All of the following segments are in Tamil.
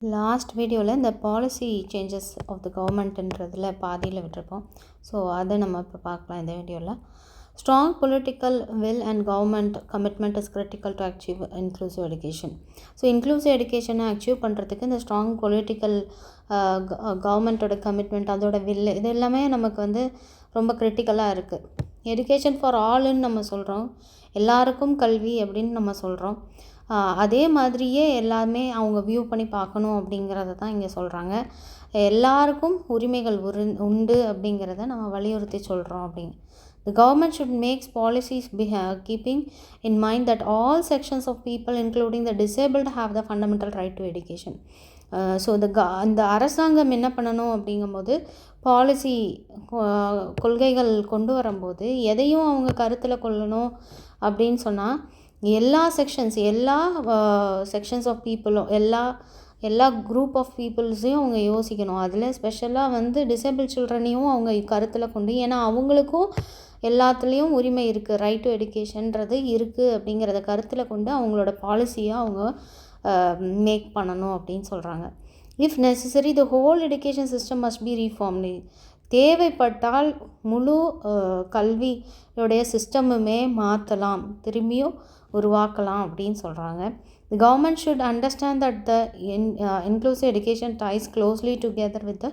லாஸ்ட் வீடியோவில் இந்த பாலிசி சேஞ்சஸ் ஆஃப் த கவர்மெண்ட்டுன்றதில் பாதியில் விட்டுருப்போம். ஸோ அதை நம்ம இப்போ பார்க்கலாம் இந்த வீடியோவில். Strong political will and government commitment is critical to achieve inclusive education. So inclusive எஜுகேஷனை அச்சீவ் பண்ணுறதுக்கு இந்த ஸ்ட்ராங் பொலிட்டிக்கல் கவர்மெண்ட்டோட கமிட்மெண்ட், அதோட வில், இது எல்லாமே நமக்கு ரொம்ப கிரிட்டிக்கலாக இருக்குது. எஜுகேஷன் ஃபார் ஆல்னு நம்ம சொல்கிறோம், எல்லாருக்கும் கல்வி அப்படின்னு நம்ம சொல்கிறோம். அதே மாதிரியே எல்லாமே அவங்க வியூ பண்ணி பார்க்கணும் அப்படிங்கிறத தான் இங்கே சொல்கிறாங்க. எல்லாருக்கும் உரிமைகள் உண்டு அப்படிங்கிறத நம்ம வலியுறுத்தி சொல்கிறோம் அப்படிங்க. The government should make policies keeping in mind that all sections of people, including the disabled, have the fundamental right to education. So அந்த அரசாங்கம் என்ன பண்ணணும் அப்படிங்கும்போது, பாலிசி கொள்கைகள் கொண்டு வரும்போது எதையும் அவங்க கருத்தில் கொள்ளணும் அப்படின்னு சொன்னால், எல்லா செக்ஷன்ஸ் ஆஃப் பீப்புளும், எல்லா குரூப் ஆஃப் பீப்புள்ஸையும் அவங்க யோசிக்கணும். அதில் ஸ்பெஷலாக டிசேபிள் சில்ட்ரனையும் அவங்க கருத்தில் கொண்டு, ஏன்னா அவங்களுக்கும் எல்லாத்துலேயும் உரிமை இருக்குது, ரைட் டு எஜுகேஷன்றது இருக்குது அப்படிங்கிறத கருத்தில் கொண்டு அவங்களோட பாலிசியை அவங்க மேக் பண்ணணும் அப்படின்னு சொல்கிறாங்க. If necessary the whole education system must be reformed. தேவைப்பட்டால் முழு கல்வியோடைய சிஸ்டமுமே மாற்றலாம், திரும்பியும் உருவாக்கலாம் அப்படின்னு சொல்கிறாங்க. The government should understand that the inclusive education ties closely together with the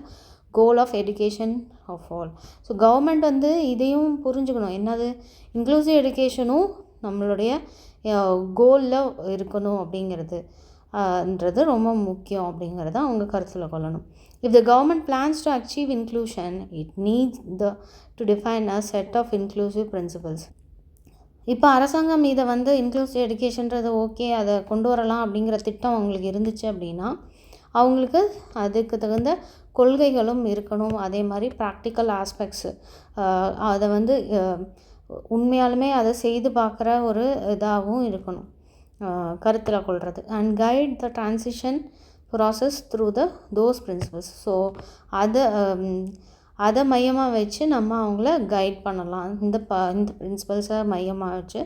goal of education of all. So government இதையும் புரிஞ்சுக்கணும், என்னது இன்க்ளூசிவ் எஜுகேஷனும் நம்மளுடைய கோலில் இருக்கணும் அப்படிங்கிறதுன்றது ரொம்ப முக்கியம் அப்படிங்கிறத அவங்க கருத்தில் கொள்ளணும். If the government plans to achieve inclusion, it needs to define a set of inclusive principles. இப்போ அரசாங்கம் இதை இன்க்ளூசிவ் எஜுகேஷன்றது ஓகே, அதை கொண்டு வரலாம் அப்படிங்கிற திட்டம் அவங்களுக்கு இருந்துச்சு அப்படின்னா, அவங்களுக்கு அதுக்கு தகுந்த கொள்கைகளும் இருக்கணும். அதே மாதிரி ப்ராக்டிக்கல் ஆஸ்பெக்ட்ஸு, அதை உண்மையாலுமே அதை செய்து பார்க்குற ஒரு இதாகவும் இருக்கணும், கருத்தில் கொள்வது. And guide the transition process through those principles. So அதை மையமாக வச்சு நம்ம அவங்கள கைட் பண்ணலாம். இந்த பிரின்சிபல்ஸை மையமாக வச்சு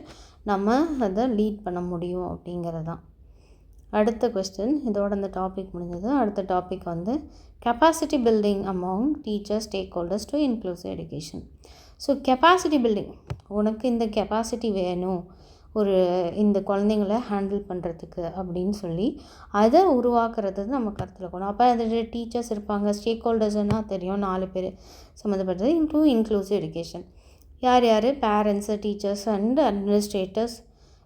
நம்ம அதை லீட் பண்ண முடியும் அப்படிங்கிறது தான். அடுத்த கொஸ்டின், இதோட இந்த டாபிக் முடிஞ்சது. அடுத்த topic capacity building among teachers, stack holders to inclusive education. So capacity building, உனக்கு இந்த கெப்பாசிட்டி வேணும் இந்த குழந்தைங்கள ஹேண்டில் பண்ணுறதுக்கு அப்படின்னு சொல்லி அதை உருவாக்குறது நம்ம கருத்தில் கொள்ளணும். அப்போ அதில் டீச்சர்ஸ் இருப்பாங்க, ஸ்டேக் ஹோல்டர்ஸ்னால் தெரியும், 4 பேர் சம்மந்தப்பட்டது. இன்க்ளூசிவ் எஜுகேஷன் யார் யார்? பேரண்ட்ஸு, டீச்சர்ஸ் அண்ட் அட்மினிஸ்ட்ரேட்டர்ஸ்,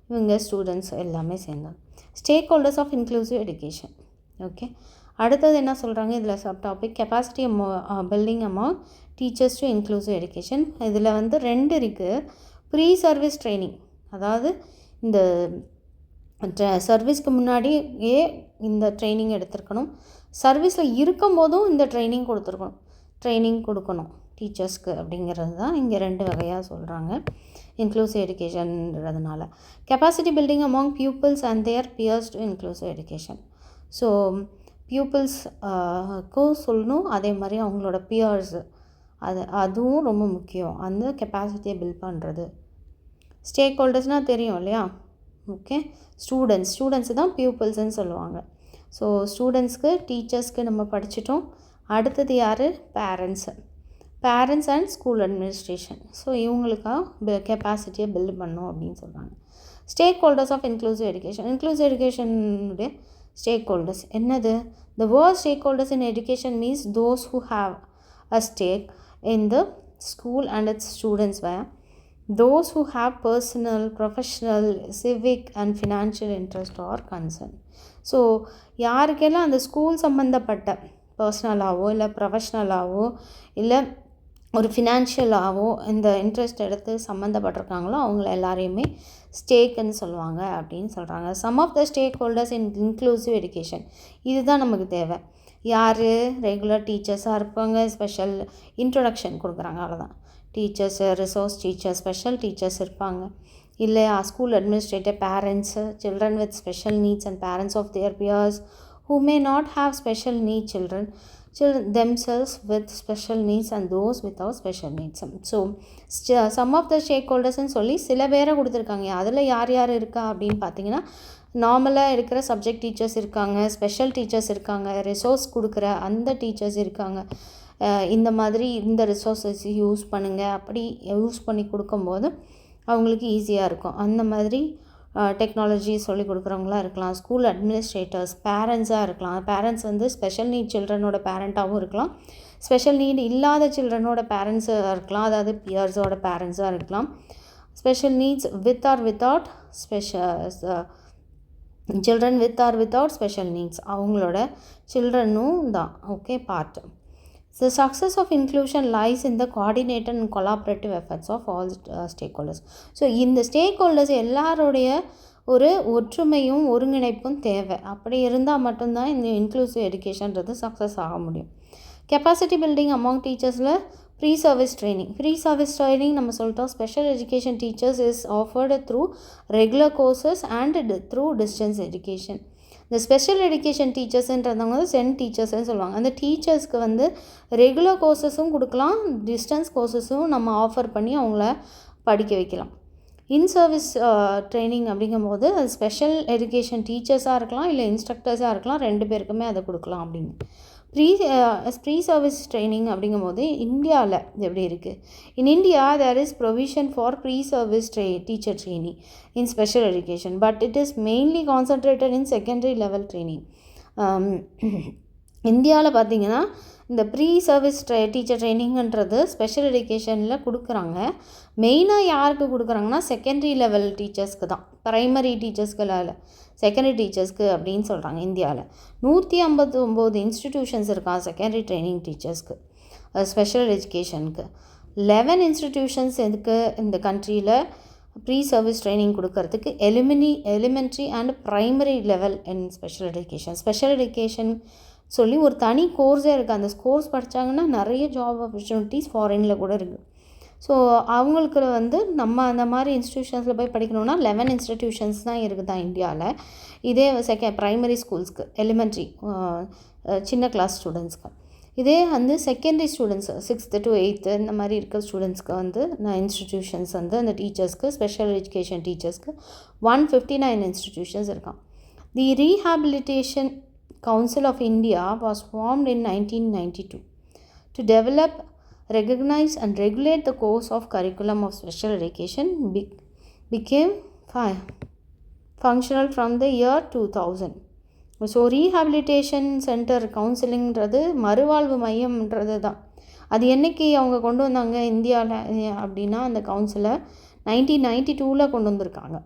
இவங்க ஸ்டூடெண்ட்ஸ் எல்லாமே சேர்ந்தாங்க. Stakeholders of inclusive education. Okay, அடுத்தது என்ன சொல்கிறாங்க இதில் sub topic, capacity building among teachers to inclusive education. இதில் 2 இருக்குது. ப்ரீ சர்வீஸ் ட்ரைனிங், அதாவது இந்த சர்வீஸ்க்கு முன்னாடியே இந்த ட்ரைனிங் எடுத்துருக்கணும், சர்வீஸில் இருக்கும் போதும் இந்த ட்ரைனிங் கொடுக்கணும் டீச்சர்ஸ்க்கு அப்படிங்கிறது தான் இங்கே 2 வகையாக சொல்கிறாங்க இன்க்ளூசிவ் எஜுகேஷன்றதுனால. Capacity building among pupils and their peers to inclusive education. So பியூப்பிள்ஸ்க்கும் சொல்லணும், அதே மாதிரி அவங்களோட பியர்ஸு, அதுவும் ரொம்ப முக்கியம், அந்த கெப்பாசிட்டியை பில்ட் பண்ணுறது. ஸ்டேக் ஹோல்டர்ஸ்னால் தெரியும் இல்லையா? ஓகே, ஸ்டூடெண்ட்ஸு தான் பியூப்பிள்ஸ்ன்னு சொல்லுவாங்க. ஸோ ஸ்டூடெண்ட்ஸ்க்கு, டீச்சர்ஸ்க்கு நம்ம படிச்சிட்டோம். அடுத்தது யார்? Parents and school administration. So இவங்களுக்காக கெப்பாசிட்டியை பில்ட் பண்ணணும் அப்படின்னு சொல்கிறாங்க. Stakeholders of inclusive inclusive எஜுகேஷனுடைய ஸ்டேக் ஹோல்டர்ஸ் என்னது? The word stakeholders in education means those who have a stake in the school and its students, where those who have personal, professional, civic and financial interest or concern. So யாருக்கெல்லாம் அந்த ஸ்கூல் சம்மந்தப்பட்ட பர்சனலாகவோ இல்லை ப்ரொஃபஷ்னலாகவோ இல்லை ஒரு ஃபினான்ஷியலாகவோ இந்த இன்ட்ரெஸ்ட் எடுத்து சம்மந்தப்பட்டிருக்காங்களோ அவங்கள எல்லாரையுமே ஸ்டேக்குன்னு சொல்லுவாங்க அப்படின்னு சொல்கிறாங்க. Some of the stakeholders in inclusive education, இதுதான் நமக்கு தேவை. யார்? ரெகுலர் டீச்சர்ஸாக இருப்பாங்க, ஸ்பெஷல் இன்ட்ரொடக்ஷன் கொடுக்குறாங்க, அவ்வளோதான். Teachers, resource teachers, special teachers இருப்பாங்க, இல்லை school administrator, parents, children with special needs and parents of their peers who may not have special need children themselves with special needs and those without special needs. So some of the stakeholders சொல்லி சில பேரை கொடுத்துருக்காங்க. அதில் யார் யார் இருக்கா அப்படின்னு பார்த்தீங்கன்னா, நார்மலாக இருக்கிற சப்ஜெக்ட் டீச்சர்ஸ் இருக்காங்க, ஸ்பெஷல் டீச்சர்ஸ் இருக்காங்க, ரிசோர்ஸ் கொடுக்குற அந்த டீச்சர்ஸ் இருக்காங்க. இந்த மாதிரி இந்த ரிசோர்ஸஸ் யூஸ் பண்ணுங்கள், அப்படி யூஸ் பண்ணி கொடுக்கும்போது அவங்களுக்கு ஈஸியாக இருக்கும். அந்த மாதிரி டெக்னாலஜி சொல்லிக் கொடுக்குறவங்களாம் இருக்கலாம். ஸ்கூல் அட்மினிஸ்ட்ரேட்டர்ஸ், பேரண்ட்ஸாக இருக்கலாம். பேரண்ட்ஸ் வந்து ஸ்பெஷல் நீட் சில்ட்ரனோட பேரண்ட்டாகவும் இருக்கலாம், ஸ்பெஷல் நீட் இல்லாத சில்ட்ரனோட பேரண்ட்ஸாக இருக்கலாம், அதாவது பியர்ஸோட பேரண்ட்ஸாக இருக்கலாம். Special needs with or without children with or without special needs அவங்களோட சில்ட்ரனும் தான். Okay, part. The success of inclusion lies in the coordinated and collaborative efforts of all stakeholders. So இந்த stakeholders எல்லாருடைய ஒரு ஒற்றுமையும் ஒருங்கிணைப்பும் தேவை. அப்படி இருந்தால் மட்டும்தான் இந்த இன்க்ளூசிவ் எஜுகேஷன்றது சக்ஸஸ் ஆக முடியும். கெப்பாசிட்டி பில்டிங் அமாங் டீச்சர்ஸில் ப்ரீ சர்வீஸ் ட்ரைனிங் நம்ம சொல்லிட்டோம். Special education teachers is offered through regular courses and through distance education. இந்த ஸ்பெஷல் எஜுகேஷன் டீச்சர்ஸுன்றவங்க வந்து சென்ட் டீச்சர்ஸ்ன்னு சொல்லுவாங்க. அந்த டீச்சர்ஸ்க்கு வந்து ரெகுலர் கோர்சஸும் கொடுக்கலாம், டிஸ்டன்ஸ் கோர்சஸும் நம்ம ஆஃபர் பண்ணி அவங்கள படிக்க வைக்கலாம். இன் சர்வீஸ் ட்ரைனிங் அப்படிங்கும்போது அது ஸ்பெஷல் எஜுகேஷன் டீச்சர்ஸாக இருக்கலாம், இல்லை இன்ஸ்ட்ரக்டர்ஸாக இருக்கலாம், 2 பேருக்குமே அதை கொடுக்கலாம். அப்படின்னு ப்ரீ சர்வீஸ் ட்ரைனிங் அப்படிங்கும்போது இந்தியாவில் எப்படி இருக்குது? In India there is provision for pre service teacher training in special education, but it is mainly concentrated in secondary level training. இந்தியாவில் பார்த்திங்கன்னா இந்த ப்ரீ சர்வீஸ் டீச்சர் ட்ரைனிங்ன்றது ஸ்பெஷல் எஜுகேஷனில் கொடுக்குறாங்க. மெயினாக யாருக்கு கொடுக்குறாங்கன்னா செகண்டரி லெவல் டீச்சர்ஸ்க்கு தான், ப்ரைமரி டீச்சர்ஸ்க்கு இல்லை, செகண்டரி டீச்சர்ஸ்க்கு அப்படின்னு சொல்கிறாங்க. இந்தியாவில் 159 இன்ஸ்டிடியூஷன்ஸ் இருக்கான் செகண்டரி ட்ரைனிங் டீச்சர்ஸ்க்கு, ஸ்பெஷல் எஜுகேஷனுக்கு. 11 இன்ஸ்டிடியூஷன்ஸ் எதுக்கு இந்த கண்ட்ரியில் ப்ரீ சர்வீஸ் ட்ரைனிங் கொடுக்கறதுக்கு elementary and primary level in special education சொல்லி ஒரு தனி கோர்ஸே இருக்குது. அந்த கோர்ஸ் படித்தாங்கன்னா நிறைய ஜாப் ஆப்பர்ச்சுனிட்டிஸ் ஃபாரினில் கூட இருக்குது. ஸோ அவங்களுக்கு வந்து நம்ம அந்த மாதிரி இன்ஸ்டிடியூஷன்ஸில் போய் படிக்கணுன்னா 11 இன்ஸ்டிடியூஷன்ஸ் தான் இருக்குது தான் இந்தியாவில். இதே ப்ரைமரி ஸ்கூல்ஸ்க்கு, எலிமெண்ட்ரி சின்ன கிளாஸ் ஸ்டூடெண்ட்ஸ்க்கு. இதே வந்து secondary students 6th to 8th இந்த மாதிரி இருக்க ஸ்டூடெண்ட்ஸ்க்கு வந்து இன்ஸ்டிடியூஷன்ஸ் வந்து அந்த டீச்சர்ஸ்க்கு, ஸ்பெஷல் எஜுகேஷன் டீச்சர்ஸ்க்கு 159 இன்ஸ்டிடியூஷன்ஸ் இருக்கான். தி rehabilitation Council of India was formed in 1992 to develop, recognize and regulate the course of curriculum of special education. Became functional from the year 2000. So rehabilitation centre கவுன்சிலிங்கிறது மறுவாழ்வு மையம்ன்றது தான். அது என்றைக்கு அவங்க கொண்டு வந்தாங்க இந்தியாவில் அப்படின்னா, அந்த கவுன்சிலை 1992 கொண்டு வந்திருக்காங்க.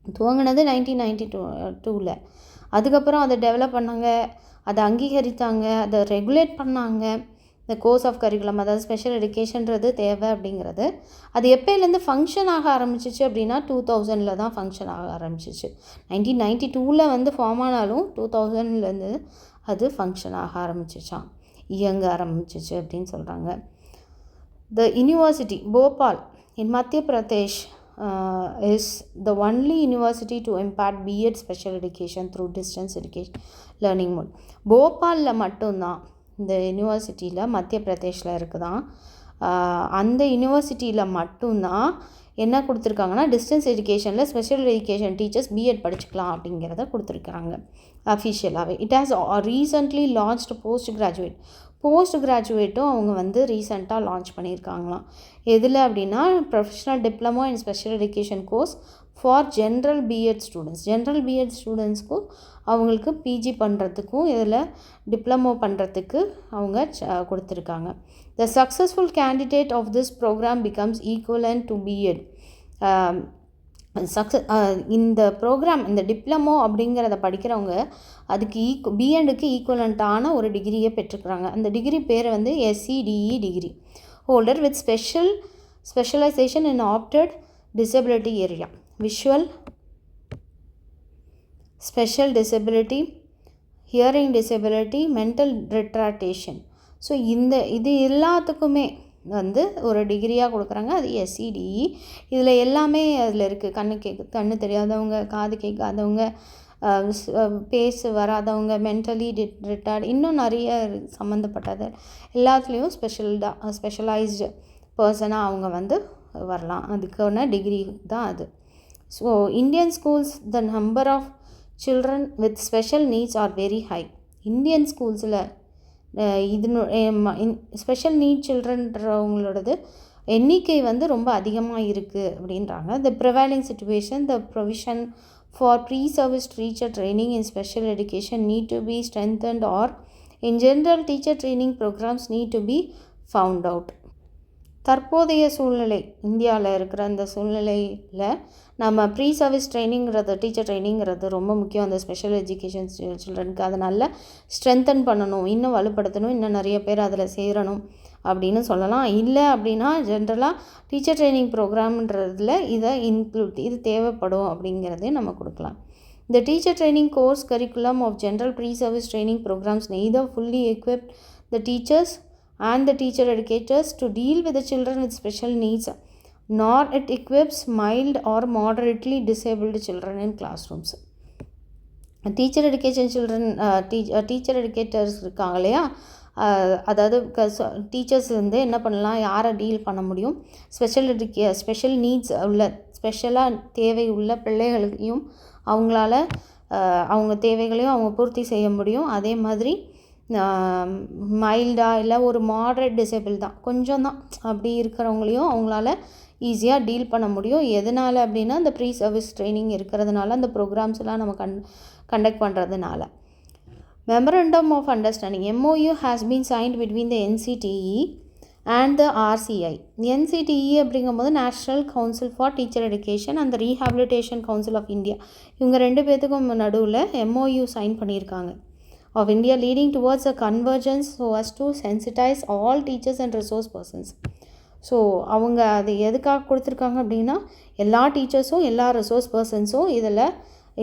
துவங்கினது 1992. அதுக்கப்புறம் அதை டெவலப் பண்ணாங்க, அதை அங்கீகரித்தாங்க, அதை ரெகுலேட் பண்ணாங்க. இந்த கோர்ஸ் ஆஃப் கரிக்குலம், அதாவது ஸ்பெஷல் எஜுகேஷன்றது தேவை அப்படிங்கிறது அது எப்போலேருந்து ஃபங்க்ஷன் ஆக ஆரம்பிச்சிச்சு அப்படின்னா 2000 தான் ஃபங்க்ஷன் ஆக ஆரம்பிச்சிச்சு. 1992 வந்து ஃபார்ம் ஆனாலும் 2000 அது ஃபங்க்ஷன் ஆக ஆரம்பிச்சிச்சான், இயங்க ஆரம்பிச்சிச்சு அப்படின்னு சொல்கிறாங்க. த யூனிவர்சிட்டி போபால் இன் மத்திய Pradesh is the only university to impart B.Ed special education through distance education learning mode. போபாலில் மட்டும்தான் இந்த யூனிவர்சிட்டியில், மத்திய பிரதேஷில் இருக்குதான். அந்த யூனிவர்சிட்டியில் மட்டும்தான் என்ன கொடுத்துருக்காங்கன்னா, டிஸ்டன்ஸ் எஜுகேஷனில் ஸ்பெஷல் எஜுகேஷன் டீச்சர்ஸ் B.Ed படிச்சுக்கலாம் அப்படிங்கிறத கொடுத்துருக்குறாங்க அஃபிஷியலாகவே. It has recently launched post கிராஜுவேட்டும் அவங்க வந்து ரீசெண்டாக லான்ச் பண்ணியிருக்காங்களாம். எதில் அப்படின்னா, professional diploma in special education course for general B.Ed ஸ்டூடெண்ட்ஸ்க்கும் அவங்களுக்கு பிஜி பண்ணுறதுக்கும் இதில் டிப்ளமோ பண்ணுறதுக்கு அவங்க கொடுத்துருக்காங்க. The successful candidate of this programme becomes equivalent to B.Ed. இந்த ப்ரோக்ராம், இந்த டிப்ளமோ அப்படிங்கிறத படிக்கிறவங்க அதுக்கு B.Edக்கு ஈக்குவலண்ட்டான ஒரு டிகிரியை பெற்றுக்கிறாங்க. அந்த டிகிரி பேர் வந்து SCDE degree holder with specialisation in opted disability area, visual, special disability, hearing disability, mental retardation. So இது எல்லாத்துக்குமே வந்து ஒரு டிகிரியாக கொடுக்குறாங்க. அது SCDE. இதில் எல்லாமே அதில் இருக்குது. கண்ணு தெரியாதவங்க, காது கேட்காதவங்க, பேச வராதவங்க, மென்டலி ரிட்டார்ட், இன்னும் நிறைய சம்மந்தப்பட்டது எல்லாத்துலேயும் ஸ்பெஷலைஸ்டு பர்சனாக அவங்க வந்து வரலாம். அதுக்கான டிகிரி தான் அது. So Indian schools, the number of children with special needs are very high. Indian ஸ்கூல்ஸில் ஸ்பெஷல் நீட் சில்ட்ரன்றவங்களோடது எண்ணிக்கை வந்து ரொம்ப அதிகமாக இருக்குது அப்படின்றாங்க. The prevailing situation, the provision for pre-service teacher training in special education need to be strengthened or in general teacher training programmes need to be found out. தற்போதைய சூழ்நிலை, இந்தியாவில் இருக்கிற அந்த சூழ்நிலையில் நம்ம ப்ரீ சர்வீஸ் ட்ரைனிங்கிறது, டீச்சர் ட்ரைனிங்கிறது ரொம்ப முக்கியம் அந்த ஸ்பெஷல் எஜுகேஷன் சில்ட்ரனுக்கு. அதை நல்லா ஸ்ட்ரென்தன் பண்ணணும், இன்னும் வலுப்படுத்தணும், இன்னும் நிறைய பேர் அதில் சேரணும் அப்படின்னு சொல்லலாம். இல்லை அப்படின்னா ஜென்ரலாக டீச்சர் ட்ரைனிங் ப்ரோக்ராம்ன்றதில் இது தேவைப்படும் அப்படிங்கிறதே நம்ம கொடுக்கலாம். The teacher training course curriculum of general pre-service training programs neither fully equipped the teachers and the teacher educators to deal with the children with special needs, nor it equips mild or moderately disabled children in classrooms. Teacher education children teacher educators இருக்காங்க இல்லையா, அதாவது டீச்சர்ஸ் வந்து என்ன பண்ணலாம், யாரை டீல் பண்ண முடியும், ஸ்பெஷல் நீட்ஸ் உள்ள, ஸ்பெஷலாக தேவை உள்ள பிள்ளைகளையும் அவங்களால அவங்க தேவைகளையும் அவங்க பூர்த்தி செய்ய முடியும். அதே மாதிரி மைல்டாக இல்லை ஒரு மாடரேட் டிசேபிள் தான், கொஞ்சம் தான் அப்படி இருக்கிறவங்களையும் அவங்களால ஈஸியாக டீல் பண்ண முடியும். எதனால் அப்படின்னா இந்த ப்ரீ சர்வீஸ் ட்ரைனிங் இருக்கிறதுனால, அந்த ப்ரோக்ராம்ஸ்லாம் நம்ம கண்டக்ட் பண்ணுறதுனால. Memorandum of understanding MOU has been signed between the NCTE and the RCI. NCTE அப்படிங்கும்போது national council for teacher education and rehabilitation council of India, இவங்க ரெண்டு பேர்த்துக்கும் நடுவில் MOU சைன் பண்ணியிருக்காங்க. Of India leading towards a convergence so as to sensitise all teachers and resource persons. So அவங்க அது எதுக்காக கொடுத்துருக்காங்க அப்படின்னா, எல்லா டீச்சர்ஸும் எல்லா ரிசோர்ஸ் பர்சன்ஸும் இதில்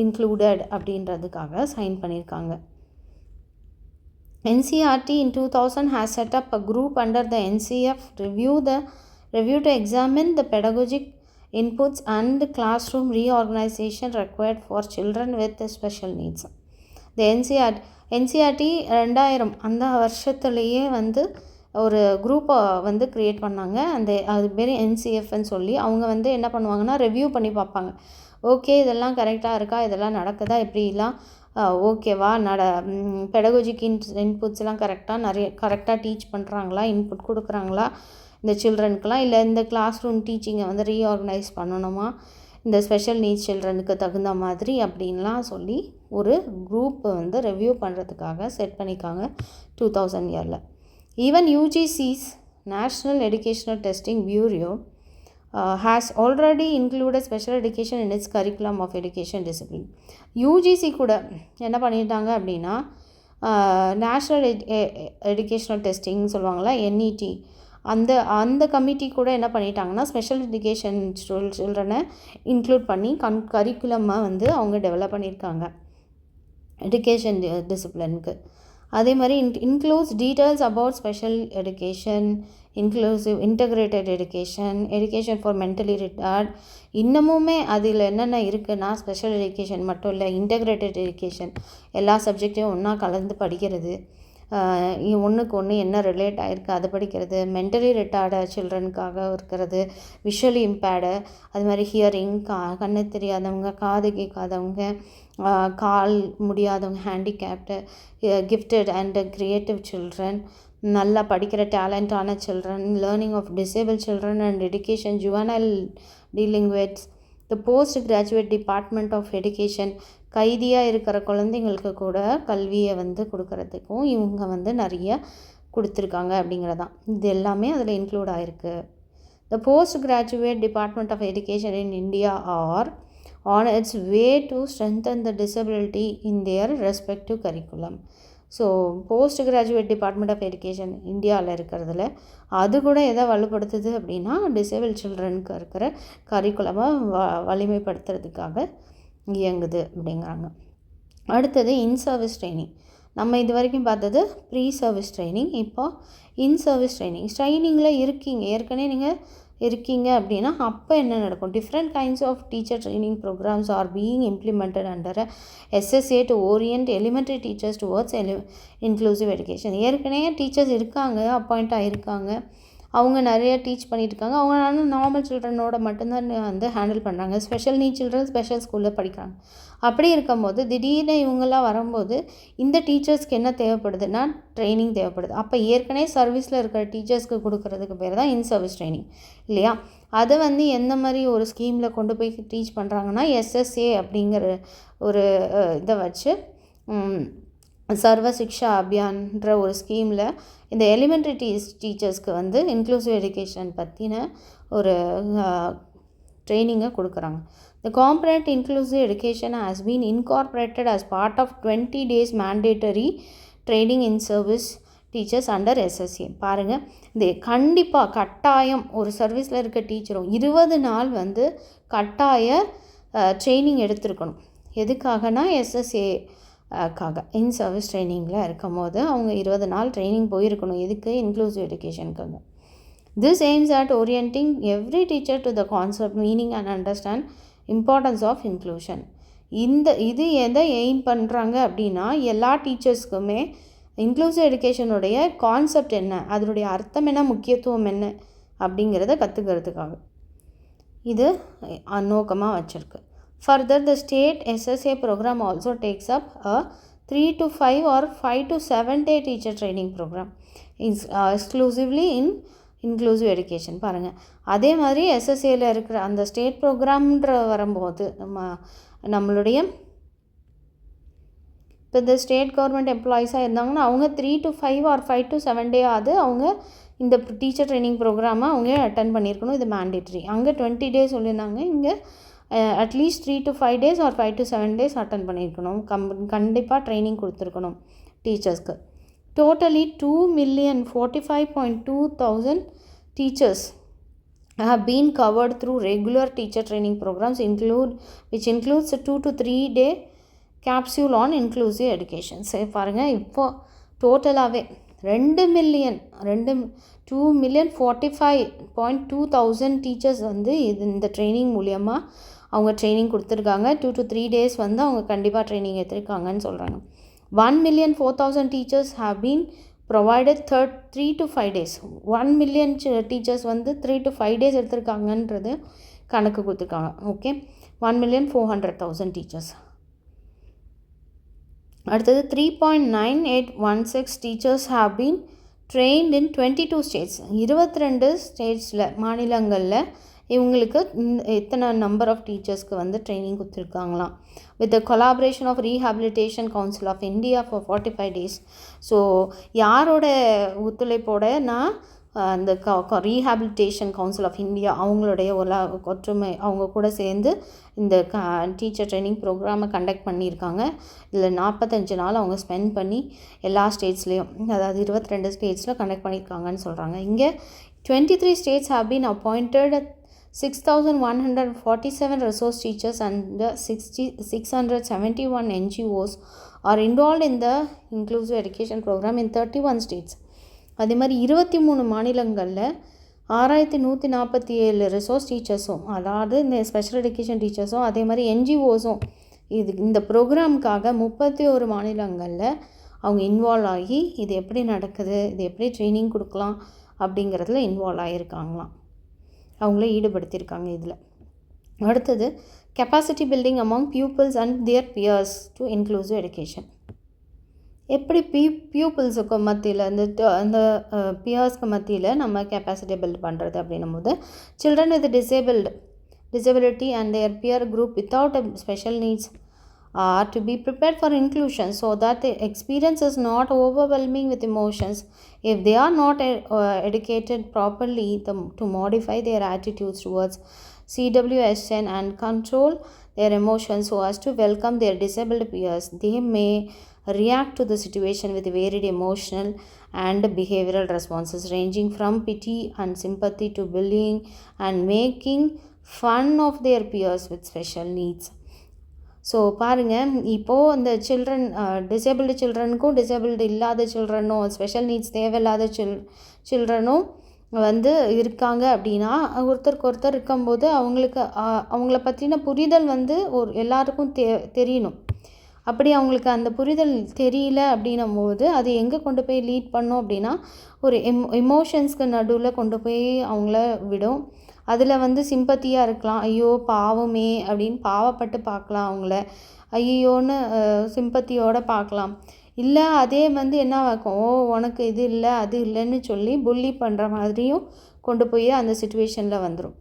இன்க்ளூடட் அப்படின்றதுக்காக சைன் பண்ணியிருக்காங்க. NCERT in 2000 has set up a group under the NCF review to examine the pedagogic inputs and classroom reorganization required for children with special needs. The NCERT 2000 அந்த வருஷத்துலேயே வந்து ஒரு குரூப்பை வந்து க்ரியேட் பண்ணாங்க. அது பேர் NCFன்னு சொல்லி. அவங்க வந்து என்ன பண்ணுவாங்கன்னா, ரிவ்யூ பண்ணி பார்ப்பாங்க. ஓகே, இதெல்லாம் கரெக்டாக இருக்கா, இதெல்லாம் நடக்குதா, இப்படிலாம் ஓகேவா, பெடகோஜிக் இன்புட்ஸ்லாம் கரெக்டாக டீச் பண்ணுறாங்களா, இன்புட் கொடுக்குறாங்களா இந்த சில்ட்ரனுக்குலாம், இல்லை இந்த கிளாஸ் ரூம் டீச்சிங்கை வந்து ரீஆர்கனைஸ் பண்ணணுமா இந்த ஸ்பெஷல் நீட்ஸ் சில்ட்ரனுக்கு தகுந்த மாதிரி அப்படின்லாம் சொல்லி ஒரு குரூப் வந்து ரிவ்யூ பண்ணுறதுக்காக செட் பண்ணிக்காங்க 2000 இயரில். Even UGC's National Educational Testing Bureau has already included special education in its curriculum of education discipline. UGC கூட என்ன பண்ணிட்டாங்க அப்படின்னா, நேஷ்னல் எஜுகேஷ்னல் டெஸ்டிங் சொல்லுவாங்களா, NET, அந்த கமிட்டி கூட என்ன பண்ணிட்டாங்கன்னா, ஸ்பெஷல் எஜுகேஷன் சில்ட்ரனை இன்க்ளூட் பண்ணி கரிக்குலமாக வந்து அவங்க டெவலப் பண்ணியிருக்காங்க எஜுகேஷன் டிசிப்ளினுக்கு. அதே மாதிரி includes details about special education, inclusive integrated education for mentally retard. இன்னமுமே அதில் என்னென்ன இருக்குன்னா, ஸ்பெஷல் எஜுகேஷன் மட்டும் இல்லை, இன்டகிரேட்டட் எஜுகேஷன், எல்லா சப்ஜெக்டையும் ஒன்றா கலந்து படிக்கிறது, ஒன்றுக்கு ஒன்று என்ன ரிலேட் ஆகிருக்கு அதை படிக்கிறது, மென்டலி ரிட்டார்டு சில்ட்ரனுக்காக இருக்கிறது, விஷுவலி இம்பேர்டு, அது மாதிரி ஹியரிங், கண்ணு தெரியாதவங்க, காது கேட்காதவங்க, கால் முடியாதவங்க, handicapped, gifted and creative children, நல்லா படிக்கிற டேலண்டான children, learning of disable children and education, juvenile delinquents, the post graduate department of education, கைதியாக இருக்கிற குழந்தைங்களுக்கு கூட கல்வியை வந்து கொடுக்கறதுக்கும் இவங்க வந்து நிறைய கொடுத்துருக்காங்க அப்படிங்கிறதான். இது எல்லாமே அதில் இன்க்ளூட் ஆகிருக்கு. The post graduate department of education in India are on its way to strengthen the disability in their respective curriculum. So post graduate department of education இந்தியாவில் இருக்கிறதுல அது கூட எதை வலுப்படுத்துது அப்படின்னா, டிசேபிள் சில்ட்ரனுக்கு இருக்கிற கரிக்குலமை வலிமைப்படுத்துறதுக்காக இயங்குது அப்படிங்கிறாங்க. அடுத்தது இன் சர்வீஸ் ட்ரைனிங். நம்ம இது வரைக்கும் பார்த்தது ப்ரீ சர்வீஸ் ட்ரைனிங். இப்போ இன் சர்வீஸ் ட்ரைனிங்கில் ஏற்கனவே நீங்கள் இருக்கீங்க அப்படின்னா அப்போ என்ன நடக்கும்? Different kinds of teacher training programmes are being implemented under SSA to orient elementary teachers towards inclusive education. ஏற்கனவே டீச்சர்ஸ் இருக்காங்க, அப்பாயிண்ட் ஆகிருக்காங்க, அவங்க நிறைய டீச் பண்ணியிருக்காங்க. அவங்க நார்மல் சில்ட்ரனோட மட்டும்தான் வந்து ஹேண்டில் பண்ணுறாங்க. ஸ்பெஷல் நீட் சில்ட்ரன் ஸ்பெஷல் ஸ்கூலில் படிக்கிறாங்க. அப்படி இருக்கும்போது திடீர்னு இவங்கெல்லாம் வரும்போது இந்த டீச்சர்ஸ்க்கு என்ன தேவைப்படுதுன்னா ட்ரைனிங் தேவைப்படுது. அப்போ ஏற்கனவே சர்வீஸில் இருக்கிற டீச்சர்ஸ்க்கு கொடுக்கறதுக்கு பேர் தான் இன் சர்வீஸ் ட்ரைனிங் இல்லையா? அதை வந்து எந்த மாதிரி ஒரு ஸ்கீமில் கொண்டு போய் டீச் பண்ணுறாங்கன்னா எஸ்எஸ்ஏ அப்படிங்கிற ஒரு இதை வச்சு சர்வ சிக்ஷா அபியான்ற ஒரு ஸ்கீமில் இந்த எலிமெண்ட்ரி டீச்சர்ஸ்க்கு வந்து இன்க்ளூசிவ் எஜுகேஷன் பற்றின ஒரு ட்ரைனிங்கை கொடுக்குறாங்க. The component inclusive education has been incorporated as part of 20 days mandatory training in service teachers under SSA. பாருங்கள், இந்த கண்டிப்பாக கட்டாயம் ஒரு சர்வீஸில் இருக்க டீச்சரும் 20 நாள் வந்து கட்டாய ட்ரைனிங் எடுத்துருக்கணும். எதுக்காகனா SSAக்காக இன் சர்வீஸ் ட்ரைனிங்கில் இருக்கும் போது அவங்க 20 நாள் ட்ரைனிங் போயிருக்கணும். எதுக்கு? Inclusive எஜுகேஷனுக்காக. This aims at orienting every teacher to the concept, meaning and understand importance of inclusion. இது எதை எய்ம் பண்ணுறாங்க அப்படின்னா எல்லா டீச்சர்ஸ்க்குமே இன்க்ளூசிவ் எஜுகேஷனுடைய கான்செப்ட் என்ன, அதனுடைய அர்த்தம் என்ன, முக்கியத்துவம் என்ன அப்படிங்கிறத கற்றுக்கிறதுக்காக இது நோக்கமாக வச்சுருக்கு. Further the state SSA programme also takes up a 3 to 5 or 5 to 7 day teacher training programme exclusively in inclusive education. பாருங்கள், அதே மாதிரி SSAயில் இருக்கிற அந்த ஸ்டேட் ப்ரோக்ராம்ன்ற வரும்போது நம்மளுடைய இப்போ இந்த ஸ்டேட் கவர்மெண்ட் எம்ப்ளாயீஸாக இருந்தாங்கன்னா அவங்க 3 to 5 or 5 to 7 day ஆகுது அவங்க இந்த டீச்சர் ட்ரைனிங் ப்ரோக்ராமை அவங்க அட்டன் பண்ணியிருக்கணும். இது மேண்டேட்ரி. அங்கே 20 days சொல்லியிருந்தாங்க, இங்கே at least 3 to 5 days or 5 to 7 days attend பண்ணியிருக்கணும். கண்டிப்பாக ட்ரைனிங் கொடுத்துருக்கணும் டீச்சர்ஸ்க்கு. Totally 2,045,200 teachers have been covered through regular teacher training programs which includes a 2 to 3 day capsule on inclusive education. சரி பாருங்கள், இப்போ டோட்டலாகவே 2,045,200 டீச்சர்ஸ் வந்து இந்த ட்ரைனிங் மூலயமா அவங்க ட்ரைனிங் கொடுத்துருக்காங்க. 2 to 3 days வந்து அவங்க கண்டிப்பாக ட்ரைனிங் எடுத்துருக்காங்கன்னு சொல்கிறாங்க. 1,04,000 teachers have been provided 3 to 5 days. 1 million teachers வந்து 3 to 5 days எடுத்திருக்காங்கன்றது கணக்கு கொடுத்துருக்காங்க. Okay, 1,400,000 teachers. அடுத்தது 3.9816 teachers have been trained in 22 states. 22 ஸ்டேட்ஸில் மாநிலங்களில் இவங்களுக்கு எத்தனை நம்பர் ஆஃப் டீச்சர்ஸ்க்கு வந்து ட்ரைனிங் கொடுத்துருக்காங்களாம். With the collaboration of rehabilitation council of India for 45 days. ஸோ யாரோட ஒத்துழைப்போட நான் அந்த ரீஹாபிலிட்டேஷன் கவுன்சில் ஆஃப் இந்தியா அவங்களுடைய ஒற்றுமை அவங்க கூட சேர்ந்து இந்த டீச்சர் ட்ரைனிங் ப்ரோக்ராமை கண்டக்ட் பண்ணியிருக்காங்க. இதில் 45 நாள் அவங்க ஸ்பெண்ட் பண்ணி எல்லா ஸ்டேட்ஸ்லேயும், அதாவது 22 ஸ்டேட்ஸில் கண்டக்ட் பண்ணியிருக்காங்கன்னு சொல்கிறாங்க. இங்கே 23 states have been appointed 6,147 resource teachers and 671 NGOs are involved in the inclusive education program in 31 states. அதே மாதிரி 23 மாநிலங்களில் 6,147 ரிசோர்ஸ் டீச்சர்ஸும், அதாவது இந்த ஸ்பெஷல் எஜுகேஷன் டீச்சர்ஸும் அதே மாதிரி NGOஸும் இந்த ப்ரோக்ராமுக்காக 31 மாநிலங்களில் அவங்க இன்வால்வ் ஆகி இது எப்படி நடக்குது, இது எப்படி ட்ரைனிங் கொடுக்கலாம் அப்படிங்கிறதுல இன்வால்வ் ஆகியிருக்காங்களாம். அவங்கள ஈடுபடுத்தியிருக்காங்க இதில். அடுத்தது capacity building among pupils and their peers to inclusive education. எப்படி பியூப்பிள்ஸுக்கு மத்தியில் அந்த பியர்ஸ்க்கு மத்தியில் நம்ம கெப்பாசிட்டியை பில்ட் பண்ணுறது அப்படின்னும் போது children with disability and their peer group without a special needs are to be prepared for inclusion so that the experience is not overwhelming with emotions. If they are not educated properly to modify their attitudes towards CWSN and control their emotions so as to welcome their disabled peers, they may react to the situation with varied emotional and behavioral responses ranging from pity and sympathy to bullying and making fun of their peers with special needs. So பாருங்கள், இப்போது அந்த டிசேபிள்டு சில்ட்ரனுக்கும் டிசேபிள்டு இல்லாத சில்ட்ரனும் ஸ்பெஷல் நீட்ஸ் தேவையில்லாத சில்ட்ரனும் வந்து இருக்காங்க அப்படின்னா ஒருத்தருக்கு ஒருத்தர் இருக்கும்போது அவங்கள பற்றின புரிதல் வந்து எல்லாருக்கும் தெரியணும். அப்படி அவங்களுக்கு அந்த புரிதல் தெரியல அப்படின்னும் போது அது எங்கே கொண்டு போய் லீட் பண்ணும் அப்படின்னா ஒரு எமோஷன்ஸ்க்கு நடுவில் கொண்டு போய் அவங்கள விடும். அதில் வந்து சிம்பத்தியாக இருக்கலாம், ஐயோ பாவமே அப்படின்னு பாவப்பட்டு பார்க்கலாம் அவங்கள, ஐயோன்னு சிம்பத்தியோடு பார்க்கலாம். இல்லை அதே வந்து என்ன ஆகும், ஓ உனக்கு இது இல்லை அது இல்லைன்னு சொல்லி புல்லி பண்ணுற மாதிரியும் கொண்டு போய் அந்த சுச்சுவேஷனில் வந்துடும்.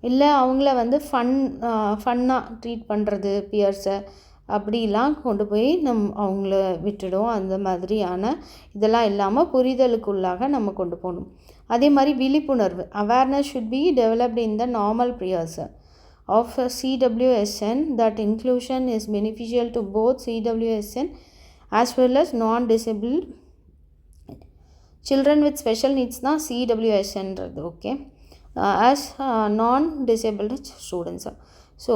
இல்லை அவங்கள வந்து ஃபன்னாக ட்ரீட் பண்ணுறது பியர்ஸை அப்படிலாம் கொண்டு போய் அவங்கள விட்டுடும். அந்த மாதிரியான இதெல்லாம் இல்லாமல் புரிதலுக்குள்ளாக நம்ம கொண்டு போகணும். அதே மாதிரி விழிப்புணர்வு, awareness should be developed in the normal peers of CWSN that inclusion is beneficial to both CWSN as well as non-disabled children with special needs தான் CWSNன்றது. Okay, as non-disabled students. ஸோ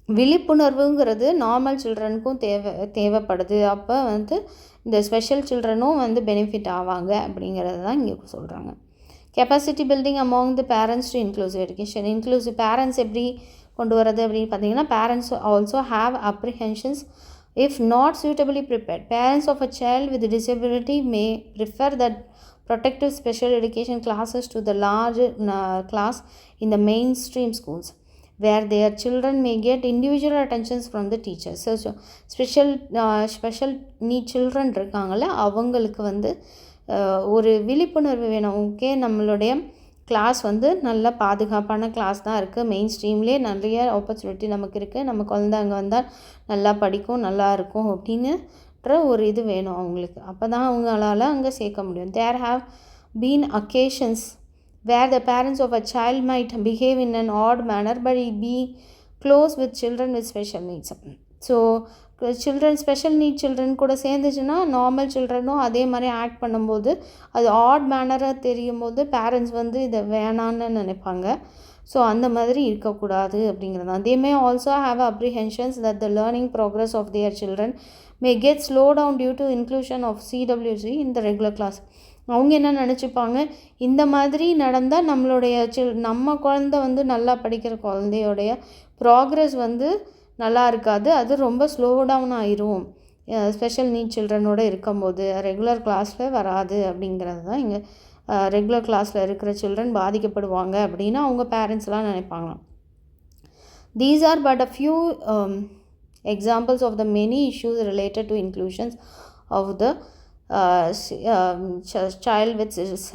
விழிப்புணர்வுங்கிறது நார்மல் சில்ட்ரனுக்கும் தேவைப்படுது. அப்போ வந்து இந்த ஸ்பெஷல் சில்ட்ரனும் வந்து பெனிஃபிட் ஆவாங்க அப்படிங்கிறது தான் இங்கே சொல்கிறாங்க. Capacity building among the parents to inclusive education. Inclusive parents எப்படி கொண்டு வரது அப்படின்னு பார்த்தீங்கன்னா, parents also have அப்ரிஹென்ஷன்ஸ் if not suitably prepared. Parents of a child with disability may prefer that protective special education classes to the large class in the mainstream schools, where their children may get individual attentions from the teachers. So special need children இருக்காங்கல்ல, அவங்களுக்கு வந்து ஒரு விழிப்புணர்வு வேணும். ஓகே, நம்மளுடைய கிளாஸ் வந்து நல்ல பாதுகாப்பான கிளாஸ் தான் இருக்குது, மெயின் ஸ்ட்ரீம்லேயே நிறைய ஆப்பர்ச்சுனிட்டி நமக்கு இருக்குது, நம்ம குழந்தை அங்கே வந்தால் நல்லா படிக்கும் நல்லா இருக்கும் அப்படின்னுன்ற ஒரு இது வேணும் அவங்களுக்கு. அப்போ தான் அவங்களால அங்கே சேர்க்க முடியும். There have been occasions where the parents of a child might behave in an odd manner but be close with children with special needs. So children special need children கூட சேர்ந்துச்சுன்னா நார்மல் சில்ட்ரனும் அதே மாதிரி ஆக்ட் பண்ணும்போது அது ஆட் மேனராக தெரியும் போது பேரண்ட்ஸ் வந்து இதை வேணான்னு நினைப்பாங்க. ஸோ அந்த மாதிரி இருக்கக்கூடாது அப்படிங்கிறது தான். They may also have apprehensions that the learning progress of their children may get slow down due to inclusion of CWC in the regular class. அவங்க என்ன நினச்சிப்பாங்க, இந்த மாதிரி நடந்தால் நம்ம குழந்தை வந்து நல்லா படிக்கிற குழந்தையோடைய ப்ராக்ரஸ் வந்து நல்லா இருக்காது, அது ரொம்ப ஸ்லோ டவுன் ஆயிரும் ஸ்பெஷல் நீட் சில்ட்ரனோடு இருக்கும்போது, ரெகுலர் கிளாஸில் வராது அப்படிங்கிறது தான் இங்கே. ரெகுலர் கிளாஸில் இருக்கிற சில்ட்ரன் பாதிக்கப்படுவாங்க அப்படின்னு அவங்க பேரண்ட்ஸ்லாம் நினைப்பாங்களாம். These are but a few examples of the many issues related to inclusions of the child with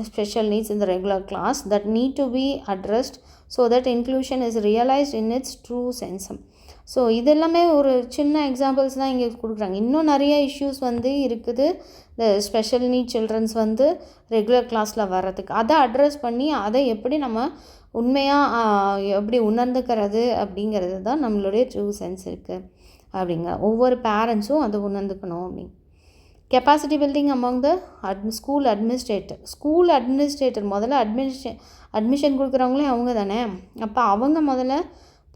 special needs in the regular class that need to be addressed so that inclusion is realized in its true sense. So இதெல்லாமே ஒரு சின்ன எக்ஸாம்பிள்ஸ் தான் இங்கே கொடுக்குறாங்க. இன்னும் நிறைய இஷ்யூஸ் வந்து இருக்குது இந்த ஸ்பெஷல் நீட் சில்ட்ரன்ஸ் வந்து ரெகுலர் கிளாஸில் வர்றதுக்கு. அதை அட்ரஸ் பண்ணி அதை எப்படி நம்ம உண்மையாக எப்படி உணர்ந்துக்கிறது அப்படிங்கிறது தான் நம்மளுடைய ட்ரூ சென்ஸ் இருக்குது அப்படிங்க. ஒவ்வொரு பேரண்ட்ஸும் அதை உணர்ந்துக்கணும் அப்படிங்க. Capacity building among the school administrator முதல்ல அட்மிஷன் கொடுக்குறவங்களே அவங்க தானே. அப்போ அவங்க முதல்ல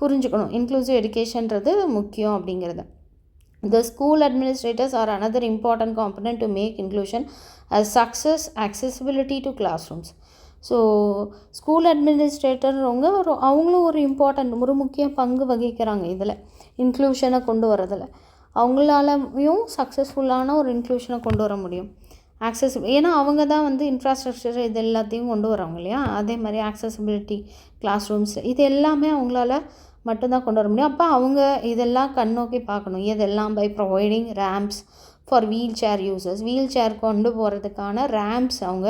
புரிஞ்சுக்கணும் இன்க்ளூசிவ் எஜுகேஷன்றது முக்கியம் அப்படிங்கிறது. The school administrators are another important component to make inclusion a success accessibility to classrooms. So school administrator அவங்களும் ஒரு முக்கிய பங்கு வகிக்கிறாங்க இதில், இன்க்ளூஷனை கொண்டு வரதில். அவங்களாலையும் சக்ஸஸ்ஃபுல்லான ஒரு இன்க்ளூஷனை கொண்டு வர முடியும். ஏன்னா அவங்க தான் வந்து இன்ஃப்ராஸ்ட்ரக்சர் இது எல்லாத்தையும் கொண்டு வரவங்க இல்லையா. அதே மாதிரி ஆக்சசிபிலிட்டி கிளாஸ் ரூம்ஸ் இது எல்லாமே அவங்களால மட்டும்தான் கொண்டு வர முடியும். அப்போ அவங்க இதெல்லாம் கண்ணோக்கி பார்க்கணும். இதெல்லாம் by providing ramps for wheelchair users, wheelchair கொண்டு போகிறதுக்கான ரேம்ப்ஸ் அவங்க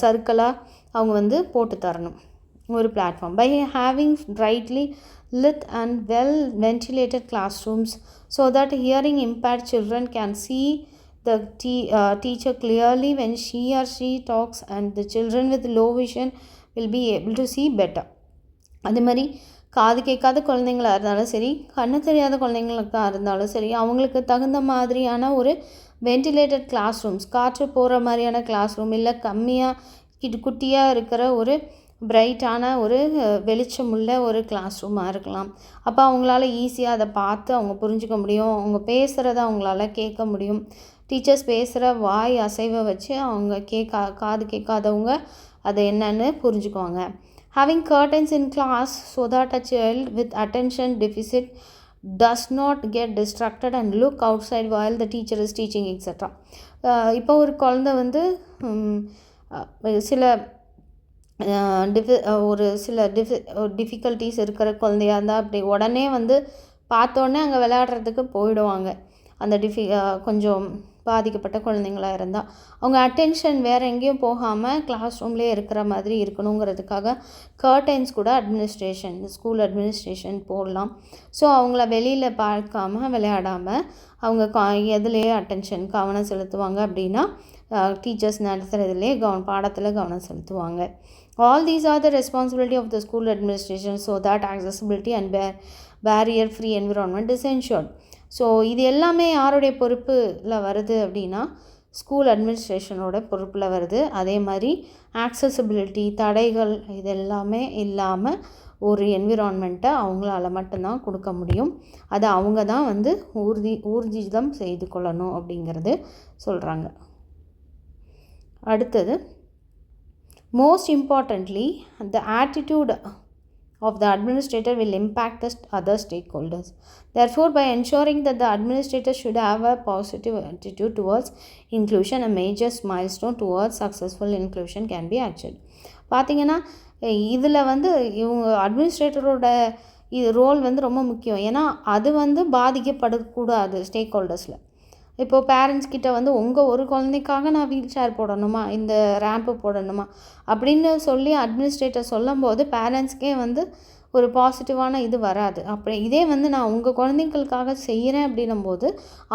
சர்க்கிளாக அவங்க வந்து போட்டு தரணும் ஒரு platform. By having brightly lit and well ventilated classrooms so that hearing impaired children can see the teacher clearly when she or she talks, and the children with low vision will be able to see better. அதே மாதிரி காது கேட்காத குழந்தைங்களாக இருந்தாலும் சரி, கண்ணு தெரியாத குழந்தைங்களுக்காக இருந்தாலும் சரி, அவங்களுக்கு தகுந்த மாதிரியான ஒரு வென்டிலேட்டட் கிளாஸ் ரூம்ஸ், காற்று போகிற மாதிரியான கிளாஸ் ரூம், இல்லை கம்மியாக குட்டியாக இருக்கிற ஒரு பிரைட்டான ஒரு வெளிச்சமுள்ள ஒரு கிளாஸ் ரூமாக இருக்கலாம். அப்போ அவங்களால ஈஸியாக அதை பார்த்து அவங்க புரிஞ்சுக்க முடியும், அவங்க பேசுகிறத அவங்களால கேட்க முடியும். டீச்சர்ஸ் பேசுகிற வாய் அசைவை வச்சு அவங்க காது கேட்காதவங்க அதை என்னன்னு புரிஞ்சுக்குவாங்க. Having curtains in class so that a child with attention deficit does not get distracted and look outside while the teacher is teaching etc. இப்போ ஒரு குழந்தை வந்து சில டிஃபிகல்ட்டிஸ் இருக்கிற குழந்தையாக இருந்தால் அப்படி உடனே வந்து பார்த்தோன்னே அங்கே விளையாடுறதுக்கு போயிடுவாங்க. அந்த கொஞ்சம் பாதிக்கப்பட்ட குழந்தைங்களாக இருந்தால் அவங்க அட்டென்ஷன் வேறு எங்கேயும் போகாமல் கிளாஸ் ரூம்லேயே இருக்கிற மாதிரி இருக்கணுங்கிறதுக்காக கர்டைன்ஸ் கூட ஸ்கூல் அட்மினிஸ்ட்ரேஷன் போடலாம். ஸோ அவங்கள வெளியில் பார்க்காம விளையாடாமல் அவங்க எதுலேயே கவனம் செலுத்துவாங்க அப்படின்னா டீச்சர்ஸ் நடத்துகிறதுலேயே பாடத்தில் கவனம் செலுத்துவாங்க. All these are the responsibility of the school administration so that accessibility and barrier free environment is ensured. So இது எல்லாமே யாருடைய பொறுப்பில் வருது அப்படின்னா ஸ்கூல் அட்மினிஸ்ட்ரேஷனோட பொறுப்பில் வருது. அதே மாதிரி ஆக்சசிபிலிட்டி, தடைகள் இது எல்லாமே இல்லாமல் ஒரு என்விரான்மெண்ட்டை அவங்களால மட்டும்தான் கொடுக்க முடியும். அதை அவங்க தான் வந்து ஊர்ஜிதம் செய்து கொள்ளணும் அப்படிங்கிறது சொல்கிறாங்க. அடுத்தது, most importantly, the attitude of the administrator will impact the other stakeholders. Therefore, by ensuring that the administrator should have a positive attitude towards inclusion, a major milestone towards successful inclusion can be achieved. பார்த்தீங்கன்னா இதில் வந்து இவங்க அட்மினிஸ்ட்ரேட்டரோட ரோல் வந்து ரொம்ப முக்கியம். ஏன்னா அது வந்து பாதிக்கப்படக்கூடாது ஸ்டேக் ஹோல்டர்ஸில். இப்போது பேரண்ட்ஸ் கிட்ட வந்து உங்கள் ஒரு குழந்தைக்காக நான் வீல் சேர் போடணுமா, இந்த ரேம்ப்பு போடணுமா அப்படின்னு சொல்லி அட்மினிஸ்ட்ரேட்டர் சொல்லும் போது பேரண்ட்ஸ்க்கே வந்து ஒரு பாசிட்டிவான இது வராது. அப்படி இதே வந்து நான் உங்கள் குழந்தைங்களுக்காக செய்கிறேன் அப்படின்னும் போது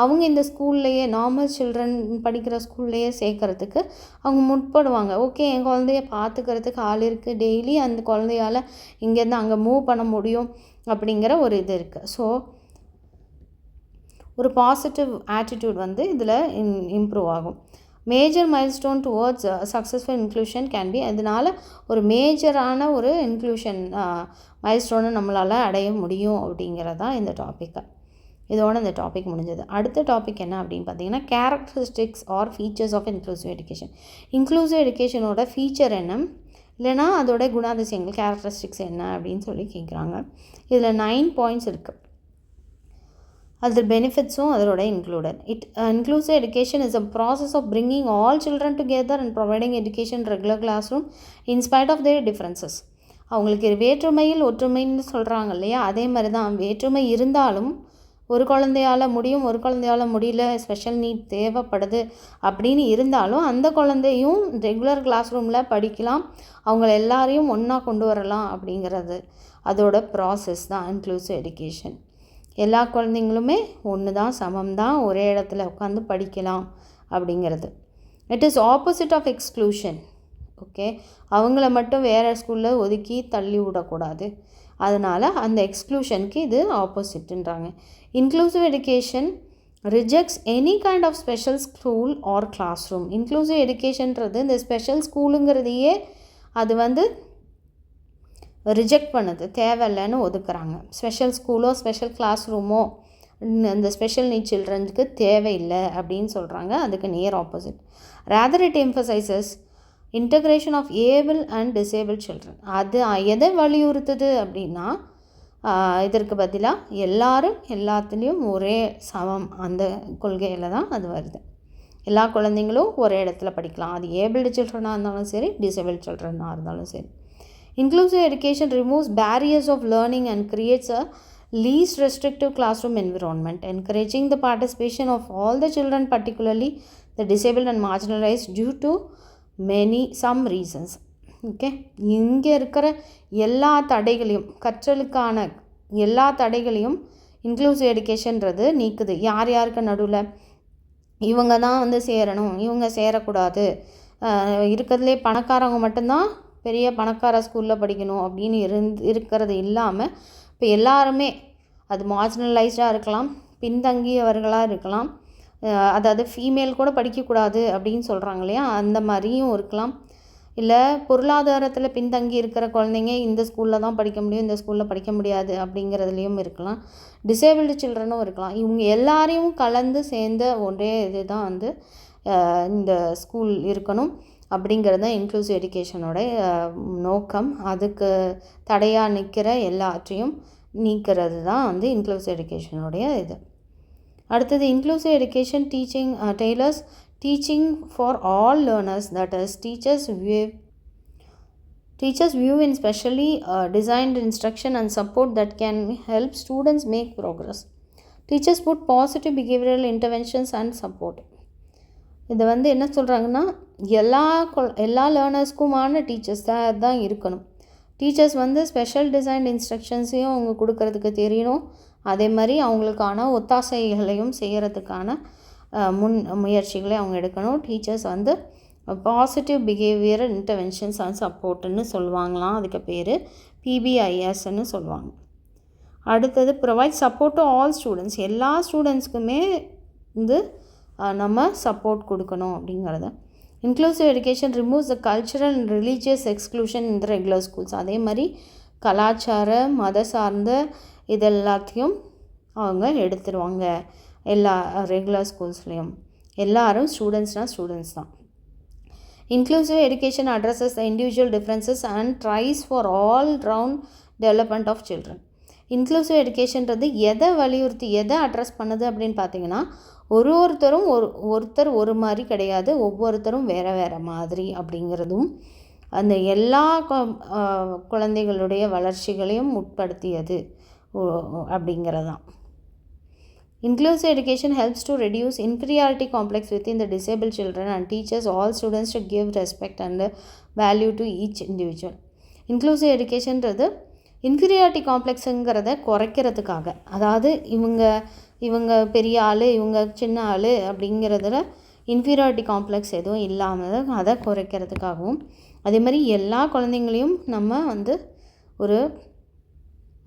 அவங்க இந்த ஸ்கூல்லையே நார்மல் சில்ட்ரன் படிக்கிற ஸ்கூல்லையே சேர்க்கறதுக்கு அவங்க முற்படுவாங்க. ஓகே, என் குழந்தைய பார்த்துக்கிறதுக்கு ஆள் இருக்குது, டெய்லி அந்த குழந்தையால் இங்கேருந்து அங்கே மூவ் பண்ண முடியும் அப்படிங்கிற ஒரு இது இருக்குது. ஸோ ஒரு பாசிட்டிவ் ஆட்டிடியூட் வந்து இதில் இம்ப்ரூவ் ஆகும். Major milestone towards successful inclusion can be, அதனால் ஒரு மேஜரான ஒரு இன்க்ளூஷன் மைல்ஸ்டோனை நம்மளால் அடைய முடியும் அப்படிங்கிறது தான் இந்த டாப்பிக்கு. இதோட இந்த டாபிக் முடிஞ்சது. அடுத்த டாபிக் என்ன அப்படின்னு பார்த்தீங்கன்னா, characteristics or features of inclusive education. Inclusive எஜுகேஷனோட ஃபீச்சர் என்ன, இல்லைனா அதோட குணாதிசயங்கள், கேரக்டரிஸ்டிக்ஸ் என்ன அப்படின்னு சொல்லி கேட்குறாங்க. இதில் 9 பாயிண்ட்ஸ் இருக்குது. அது பெனிஃபிட்ஸும் அதோட included. Inclusive education is a process of bringing all children together and providing education regular classroom in spite of their differences. அவங்களுக்கு வேற்றுமையில் ஒற்றுமைன்னு சொல்கிறாங்க இல்லையா, அதே மாதிரி தான் வேற்றுமை இருந்தாலும் ஒரு குழந்தையால் முடியும், ஒரு குழந்தையால் முடியல, ஸ்பெஷல் நீட் தேவைப்படுது அப்படின்னு இருந்தாலும் அந்த குழந்தையும் ரெகுலர் கிளாஸ் ரூமில் படிக்கலாம், அவங்கள எல்லாரையும் ஒன்றா கொண்டு வரலாம் அப்படிங்கிறது அதோட ப்ராசஸ் தான் இன்க்ளூசிவ் எஜுகேஷன். எல்லா குழந்தைங்களுமே ஒன்று தான், சமம் தான், ஒரே இடத்துல உட்காந்து படிக்கலாம் அப்படிங்கிறது. It is opposite of exclusion. Okay, அவங்கள மட்டும் வேறு ஸ்கூலில் ஒதுக்கி தள்ளி விடக்கூடாது. அதனால் அந்த எக்ஸ்க்ளூஷனுக்கு இது ஆப்போசிட்டுன்றாங்க. Inclusive education rejects any kind of special school or classroom. Inclusive எஜுகேஷன்றது இந்த ஸ்பெஷல் ஸ்கூலுங்கிறதையே அது வந்து ரிஜெக்ட் பண்ணுது, தேவையில்லைன்னு ஒதுக்குறாங்க. ஸ்பெஷல் ஸ்கூலோ ஸ்பெஷல் கிளாஸ் ரூமோ இந்த ஸ்பெஷல் நீட் சில்ட்ரனுக்கு தேவையில்லை அப்படின்னு சொல்கிறாங்க. அதுக்கு near opposite. Rather it emphasises integration of able and disable children. அது எதை வலியுறுத்துது அப்படின்னா, இதற்கு பதிலாக எல்லாரும் எல்லாத்துலேயும் ஒரே சமம், அந்த கொள்கையில் தான் அது வருது. எல்லா குழந்தைங்களும் ஒரே இடத்துல படிக்கலாம், அது ஏபிள்டு சில்ட்ரனாக இருந்தாலும் சரி, டிசேபிள் சில்ட்ரனாக இருந்தாலும் சரி. Inclusive education removes barriers of learning and creates a least restrictive classroom environment, encouraging the participation of all the children, particularly the disabled and marginalized due to some reasons. Okay, இங்கே இருக்கிற எல்லா தடைகளையும், கற்றலுக்கான எல்லா தடைகளையும் இன்க்ளூசிவ் எஜுகேஷன்றது நீக்குது. யார் யாருக்கு நடுவில் இவங்க தான் வந்து சேரணும், இவங்க சேரக்கூடாது, இருக்கிறதுலே பணக்காரவங்க மட்டும்தான் பெரிய பணக்கார ஸ்கூலில் படிக்கணும் அப்படின்னு இருக்கிறது இல்லாமல் இப்போ எல்லாருமே, அது மார்ஜினலைஸ்டாக இருக்கலாம், பின்தங்கியவர்களாக இருக்கலாம், அதாவது ஃபீமேல் கூட படிக்கக்கூடாது அப்படின்னு சொல்கிறாங்க இல்லையா, அந்த மாதிரியும் இருக்கலாம். இல்லை பொருளாதாரத்தில் பின்தங்கி இருக்கிற குழந்தைங்க இந்த ஸ்கூலில் தான் படிக்க முடியும், இந்த ஸ்கூலில் படிக்க முடியாது அப்படிங்கிறதுலையும் இருக்கலாம். டிசேபிள்டு சில்ட்ரனும் இருக்கலாம். இவங்க எல்லாரையும் கலந்து சேர்ந்த ஒரே இது தான் வந்து இந்த ஸ்கூல் இருக்கணும் அப்படிங்கிறது தான் இன்க்ளூசிவ் எஜுகேஷனோட நோக்கம். அதுக்கு தடையாக நிற்கிற எல்லாத்தையும் நீக்கிறது தான் வந்து இன்க்ளூசிவ் எஜுகேஷனுடைய இது. அடுத்தது inclusive education tailors teaching for all learners, that is teachers view in specially designed instruction and support that can help students make progress. Teachers put positive behavioral interventions and support. இது வந்து என்ன சொல்கிறாங்கன்னா, எல்லா லேர்னர்ஸ்க்குமான டீச்சர்ஸ் தான் இருக்கணும். டீச்சர்ஸ் வந்து ஸ்பெஷல் டிசைன்ட் இன்ஸ்ட்ரக்ஷன்ஸையும் அவங்க கொடுக்கறதுக்கு தெரியணும். அதே மாதிரி அவங்களுக்கான ஒத்தாசைகளையும் செய்கிறதுக்கான முயற்சிகளை அவங்க எடுக்கணும். டீச்சர்ஸ் வந்து பாசிட்டிவ் பிஹேவியரல் இன்டர்வென்ஷன்ஸ் அண்ட் சப்போர்ட்டுன்னு சொல்லுவாங்களாம். அதுக்கு பேர் PBISன்னு சொல்லுவாங்க. அடுத்தது provide support to all students, எல்லா ஸ்டூடெண்ட்ஸ்க்குமே வந்து நம்ம சப்போர்ட் கொடுக்கணும் அப்படிங்கிறது. Inclusive education removes the cultural and religious exclusion in the regular schools. அதே மாதிரி கலாச்சார மத சார்ந்த இதெல்லாத்தையும் அவங்க எடுத்துருவாங்க எல்லா ரெகுலர் ஸ்கூல்ஸ்லேயும். எல்லாரும் ஸ்டூடெண்ட்ஸ் தான். Inclusive education addresses the individual differences and tries for all round development of children. Inclusive எஜுகேஷன்றது எதை வலியுறுத்தி எதை அட்ரஸ் பண்ணுது அப்படின்னு பார்த்தீங்கன்னா, ஒருத்தர் ஒரு மாதிரி கிடையாது, ஒவ்வொருத்தரும் வேறு மாதிரி அப்படிங்கிறதும் அந்த எல்லா குழந்தைகளுடைய வளர்ச்சிகளையும் உட்படுத்தியது அப்படிங்கிறது தான். Inclusive education helps to reduce inferiority complex within the disabled children and teaches all students to give respect and value to each individual. Inclusive educationன்றது இன்ஃபீரியாரிட்டி காம்ப்ளெக்ஸுங்கிறத குறைக்கிறதுக்காக, அதாவது இவங்க பெரிய ஆள் இவங்க சின்ன ஆள் அப்படிங்கிறதுல இன்ஃபீரியாரிட்டி காம்ப்ளெக்ஸ் எதுவும் இல்லாமல் அதை குறைக்கிறதுக்காகவும், அதே மாதிரி எல்லா குழந்தைங்களையும் நம்ம வந்து ஒரு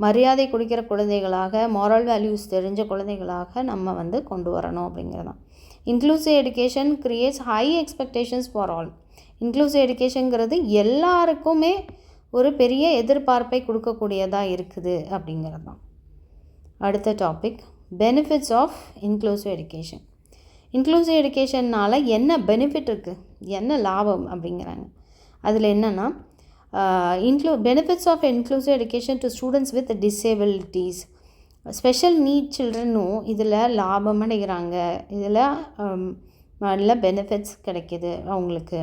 மரியாதை கொடுக்கிற குழந்தைகளாக, மாரல் வேல்யூஸ் தெரிஞ்ச குழந்தைகளாக நம்ம வந்து கொண்டு வரணும் அப்படிங்கிறதான். Inclusive education creates high expectations for all. Inclusive எஜுகேஷனுங்கிறது எல்லாருக்குமே ஒரு பெரிய எதிர்பார்ப்பை கொடுக்கக்கூடியதாக இருக்குது அப்படிங்கிறது தான். அடுத்த topic, benefits of inclusive education. Inclusive எஜுகேஷன்னால் என்ன பெனிஃபிட் இருக்குது, என்ன லாபம் அப்படிங்கிறாங்க. அதில் என்னென்னா, benefits of inclusive education to students with disabilities. Special need சில்ட்ரனும் இதில் லாபம் அடைகிறாங்க. இதில் நல்ல பெனிஃபிட்ஸ் கிடைக்கிது அவங்களுக்கு.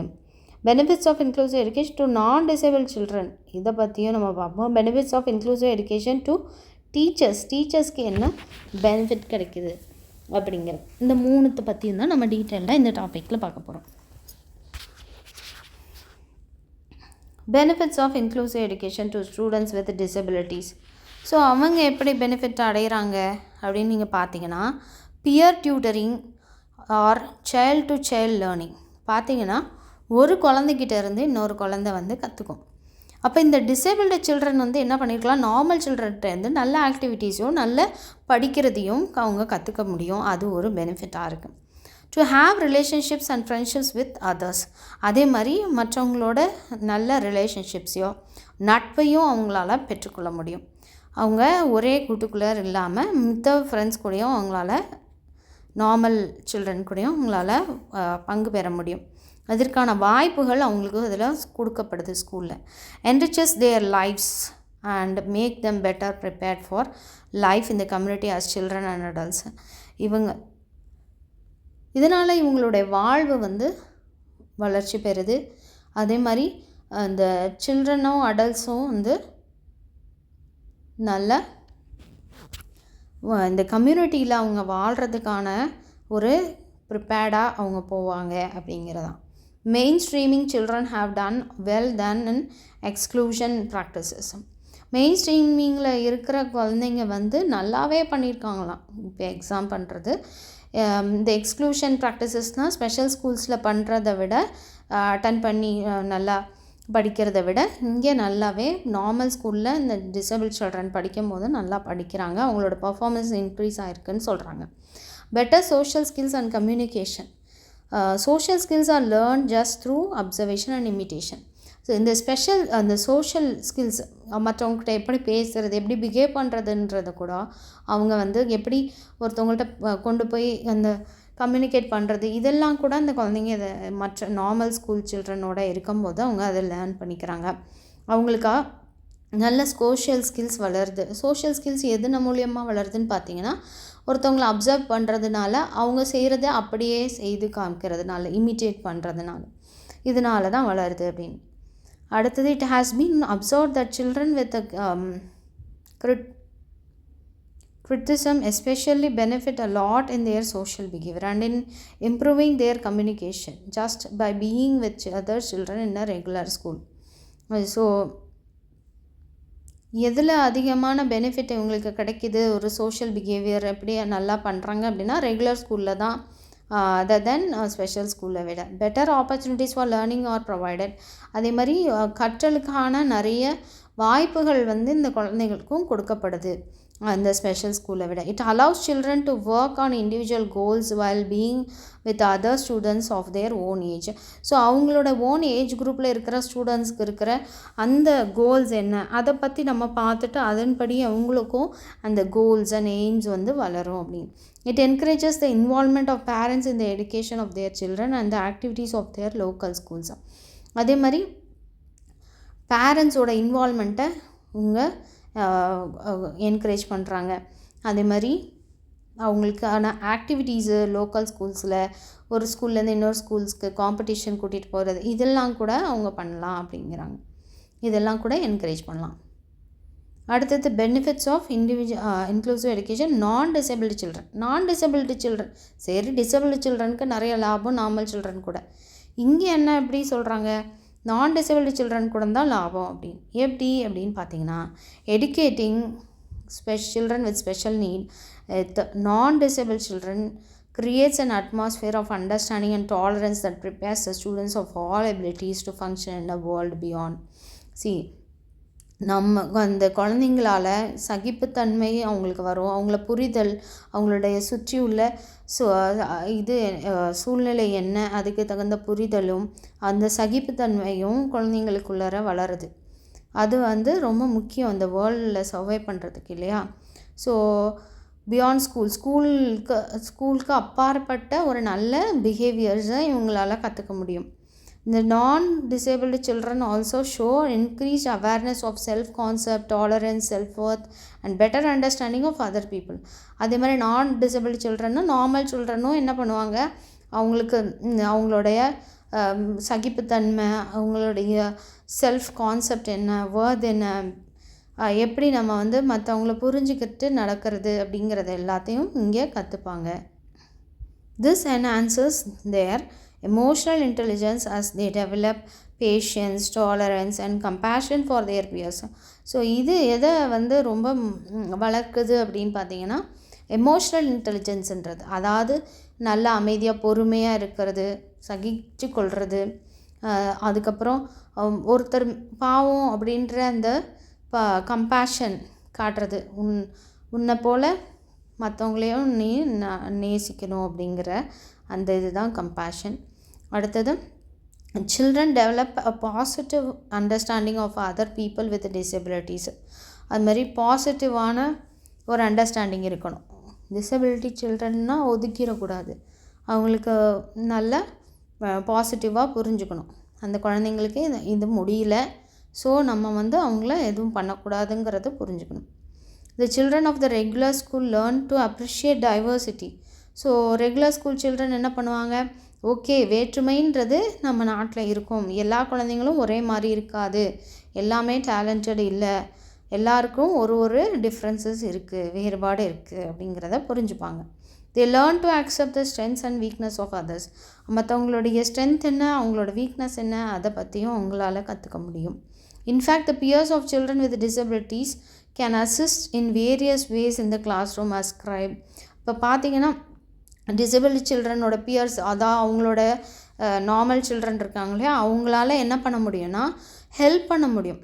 Benefits of inclusive education to non disable children, இதை பற்றியும் நம்ம பார்ப்போம். Benefits of inclusive education to டீச்சர்ஸ்க்கு என்ன பெனிஃபிட் கிடைக்கிது அப்படிங்கிறது. இந்த மூணுத்தை பற்றியும் தான் நம்ம டீட்டெயிலாக இந்த டாப்பிக்கில் பார்க்க போகிறோம். Benefits of inclusive education to students with disabilities. So அவங்க எப்படி பெனிஃபிட் அடைகிறாங்க அப்படின்னு நீங்கள் பார்த்தீங்கன்னா, peer tutoring or child to child learning. பார்த்தீங்கன்னா ஒரு குழந்தைகிட்ட இருந்து இன்னொரு குழந்தை வந்து கற்றுக்கும். அப்போ இந்த டிசேபிள்டு சில்ட்ரன் வந்து என்ன பண்ணியிருக்கலாம், நார்மல் சில்ட்ரன்ட்டேருந்து நல்ல ஆக்டிவிட்டீஸையும் நல்ல படிக்கிறதையும் அவங்க கற்றுக்க முடியும். அது ஒரு பெனிஃபிட்டாக இருக்குது. To have relationships and friendships with others. அதே மாதிரி மற்றவங்களோட நல்ல ரிலேஷன்ஷிப்ஸையோ நட்பையும் அவங்களால பெற்றுக்கொள்ள முடியும். அவங்க ஒரே கூட்டுக்குள்ளே இல்லாமல் மித்த ஃப்ரெண்ட்ஸ் கூடயும் அவங்களால, நார்மல் சில்ட்ரன் கூடயும் அவங்களால பங்கு பெற முடியும். அதற்கான வாய்ப்புகள் அவங்களுக்கு அதில் கொடுக்கப்படுது ஸ்கூலில். enriches their lives and make them better prepared for life in the community as children and adults. இதனால் இவங்களுடைய வாழ்வு வந்து வளர்ச்சி பெறுது. அதே மாதிரி அந்த சில்ட்ரனும் அடல்ட்ஸும் வந்து நல்ல இந்த கம்யூனிட்டியில் அவங்க வாழ்கிறதுக்கான ஒரு ப்ரிப்பேர்டாக அவங்க போவாங்க அப்படிங்கிறதான். Mainstreaming children have done well then in exclusion practices. மெயின் ஸ்ட்ரீமிங்கில் இருக்கிற குழந்தைங்க வந்து நல்லாவே பண்ணியிருக்காங்களாம். இப்போ எக்ஸாம் பண்ணுறது இந்த எக்ஸ்க்ளூஷன் ப்ராக்டிசஸ்னால் ஸ்பெஷல் ஸ்கூல்ஸில் பண்ணுறத விட, அட்டன் பண்ணி நல்லா படிக்கிறத விட இங்கே நல்லாவே நார்மல் ஸ்கூலில் இந்த டிசபிள் சில்ட்ரன் படிக்கும் போது நல்லா படிக்கிறாங்க. அவங்களோட பர்ஃபார்மன்ஸ் இன்க்ரீஸ் ஆகிருக்குன்னு சொல்கிறாங்க. Better social skills and communication. Social skills are learn just through observation and imitation. So இந்த ஸ்பெஷல் அந்த சோஷியல் ஸ்கில்ஸ், மற்றவங்ககிட்ட எப்படி பேசுகிறது, எப்படி பிஹேவ் பண்ணுறதுன்றத கூட அவங்க வந்து எப்படி ஒருத்தவங்கள்ட்ட கொண்டு போய் அந்த கம்யூனிகேட் பண்ணுறது, இதெல்லாம் கூட அந்த குழந்தைங்க இதை மற்ற நார்மல் ஸ்கூல் சில்ட்ரனோட இருக்கும்போது அவங்க அதை லேர்ன் பண்ணிக்கிறாங்க. அவங்களுக்கா நல்ல சோஷியல் ஸ்கில்ஸ் வளருது. சோஷியல் ஸ்கில்ஸ் எது மூலியமாக வளருதுன்னு பார்த்தீங்கன்னா, ஒருத்தவங்களை அப்சர்வ் பண்ணுறதுனால, அவங்க செய்கிறத அப்படியே செய்து காமிக்கிறதுனால, இமிட்டேட் பண்ணுறதுனால, இதனால தான் வளருது அப்படின்னு. அடுத்தது, it has been observe that children with criticism especially benefit a lot in their social behavior and in improving their communication just by being with other children in a regular school. So எதில் அதிகமான பெனிஃபிட் இவங்களுக்கு கிடைக்கிது, ஒரு சோஷியல் பிஹேவியர் எப்படி நல்லா பண்ணுறாங்க அப்படின்னா ரெகுலர் ஸ்கூலில் தான், அதர் தென் ஸ்பெஷல் ஸ்கூலில் விட. Better opportunities for learning R provided. அதே மாதிரி கற்றலுக்கான நிறைய வாய்ப்புகள் இந்த குழந்தைகளுக்கும் கொடுக்கப்படுது அந்த ஸ்பெஷல் ஸ்கூலை விட. It allows children to work on individual goals while being with other students of their own age. So அவங்களோட ஓன் ஏஜ் குரூப்பில் இருக்கிற ஸ்டூடெண்ட்ஸ்க்கு இருக்கிற அந்த கோல்ஸ் என்ன, அதை பற்றி நம்ம பார்த்துட்டு அதன்படி அவங்களுக்கும் அந்த கோல்ஸ் அண்ட் எய்ம்ஸ் வளரும் அப்படின்னு. It encourages the involvement of parents in the education of their children and the activities of their local schools. அதே மாதிரி பேரண்ட்ஸோட இன்வால்மெண்ட்டை என்கரேஜ் பண்ணுறாங்க. அதே மாதிரி அவங்களுக்கான ஆக்டிவிட்டீஸு லோக்கல் ஸ்கூல்ஸில் ஒரு ஸ்கூல்லேருந்து இன்னொரு ஸ்கூல்ஸ்க்கு காம்படிஷன் கூட்டிகிட்டு போகிறது, இதெல்லாம் கூட அவங்க பண்ணலாம் அப்படிங்கிறாங்க. இதெல்லாம் கூட என்கரேஜ் பண்ணலாம். அடுத்தது, பெனிஃபிட்ஸ் ஆஃப் இன்க்ளூசிவ் எஜுகேஷன் நான் டிசபிலிட்டி சில்ட்ரன். சரி, டிசபிலிட்டி சில்ட்ரனுக்கு நிறைய லாபம், நார்மல் சில்ட்ரன் கூட. இங்கே என்ன எப்படி சொல்கிறாங்க, நான் டிசபிலிட்டி சில்ட்ரன் கூட தான் லாபம் அப்படின்னு. எப்படி அப்படின்னு பார்த்தீங்கன்னா, எடுக்கேட்டிங் children with special need, the non-disabled children creates an atmosphere of understanding and tolerance that prepares the students of all abilities to function in a world beyond. See, நம்ம அந்த குழந்தைங்களால் சகிப்புத்தன்மை அவங்களுக்கு வரும், அவங்கள புரிதல், அவங்களுடைய சுற்றி உள்ள சூழ்நிலை என்ன, அதுக்கு தகுந்த புரிதலும் அந்த சகிப்புத்தன்மையும் குழந்தைங்களுக்குள்ளார வளருது. அது ரொம்ப முக்கியம் அந்த வேர்ல்டில் சர்வை பண்ணுறதுக்கு, இல்லையா? ஸோ பியாண்ட் ஸ்கூலுக்கு அப்பாற்பட்ட ஒரு நல்ல பிஹேவியர்ஸை இவங்களால் கற்றுக்க முடியும். The non-disabled children also show increased awareness of self-concept, tolerance, self-worth and better understanding of other people. அதே மாதிரி non-disabled childrenனும் நார்மல் சில்ட்ரனும் என்ன பண்ணுவாங்க, அவங்களுடைய சகிப்புத்தன்மை, அவங்களுடைய செல்ஃப் கான்செப்ட் என்ன, வேர்த் என்ன, எப்படி நம்ம மற்றவங்கள புரிஞ்சுக்கிட்டு நடக்கிறது அப்படிங்கிறது எல்லாத்தையும் இங்கே கற்றுப்பாங்க. This enhances their emotional intelligence as they develop patience, tolerance and compassion for their peers. So இது எதை ரொம்ப வளர்க்குது அப்படின்னு பார்த்தீங்கன்னா, எமோஷ்னல் இன்டெலிஜென்ஸுன்றது, அதாவது நல்ல அமைதியாக பொறுமையாக இருக்கிறது, சகிச்சு கொள்வது, அதுக்கப்புறம் ஒருத்தர் பாவம் அப்படின்ற அந்த கம்பேஷன் காட்டுறது, உன்னை போல் மற்றவங்களையும் நீ நேசிக்கணும் அப்படிங்கிற அந்த இதுதான் கம்பேஷன். அடுத்தது, children develop a positive understanding of other people with disabilities. அது மாதிரி பாசிட்டிவான ஒரு அண்டர்ஸ்டாண்டிங் இருக்கணும். டிசபிலிட்டி சில்ட்ரன்னா ஒதுக்கிடக்கூடாது, அவங்களுக்கு நல்ல பாசிட்டிவாக புரிஞ்சுக்கணும். அந்த குழந்தைங்களுக்கு இது முடியல, ஸோ நம்ம அவங்கள எதுவும் பண்ணக்கூடாதுங்கிறத புரிஞ்சுக்கணும். The children of the regular school learn to appreciate diversity. So regular school children என்ன பண்ணுவாங்க, ஓகே வேற்றுமைன்றது நம்ம நாட்டில் இருக்கும், எல்லா குழந்தைங்களும் ஒரே மாதிரி இருக்காது, எல்லாமே டேலண்டட் இல்லை, எல்லாருக்கும் ஒரு டிஃப்ரென்சஸ் இருக்குது, வேறுபாடு இருக்குது அப்படிங்கிறத புரிஞ்சுப்பாங்க. They learn to accept the strengths and weakness of others. மற்றவங்களுடைய ஸ்ட்ரென்த் என்ன, அவங்களோட வீக்னஸ் என்ன, அதை பற்றியும் அவங்களால கற்றுக்க முடியும். In fact, the peers of children with disabilities can assist in various ways in the classroom as scribe. இப்போ பார்த்தீங்கன்னா, டிசபிலிட்டி சில்ட்ரனோட பியர்ஸ், அதான் அவங்களோட நார்மல் சில்ட்ரன் இருக்காங்க இல்லையா, அவங்களால என்ன பண்ண முடியும்னா ஹெல்ப் பண்ண முடியும்.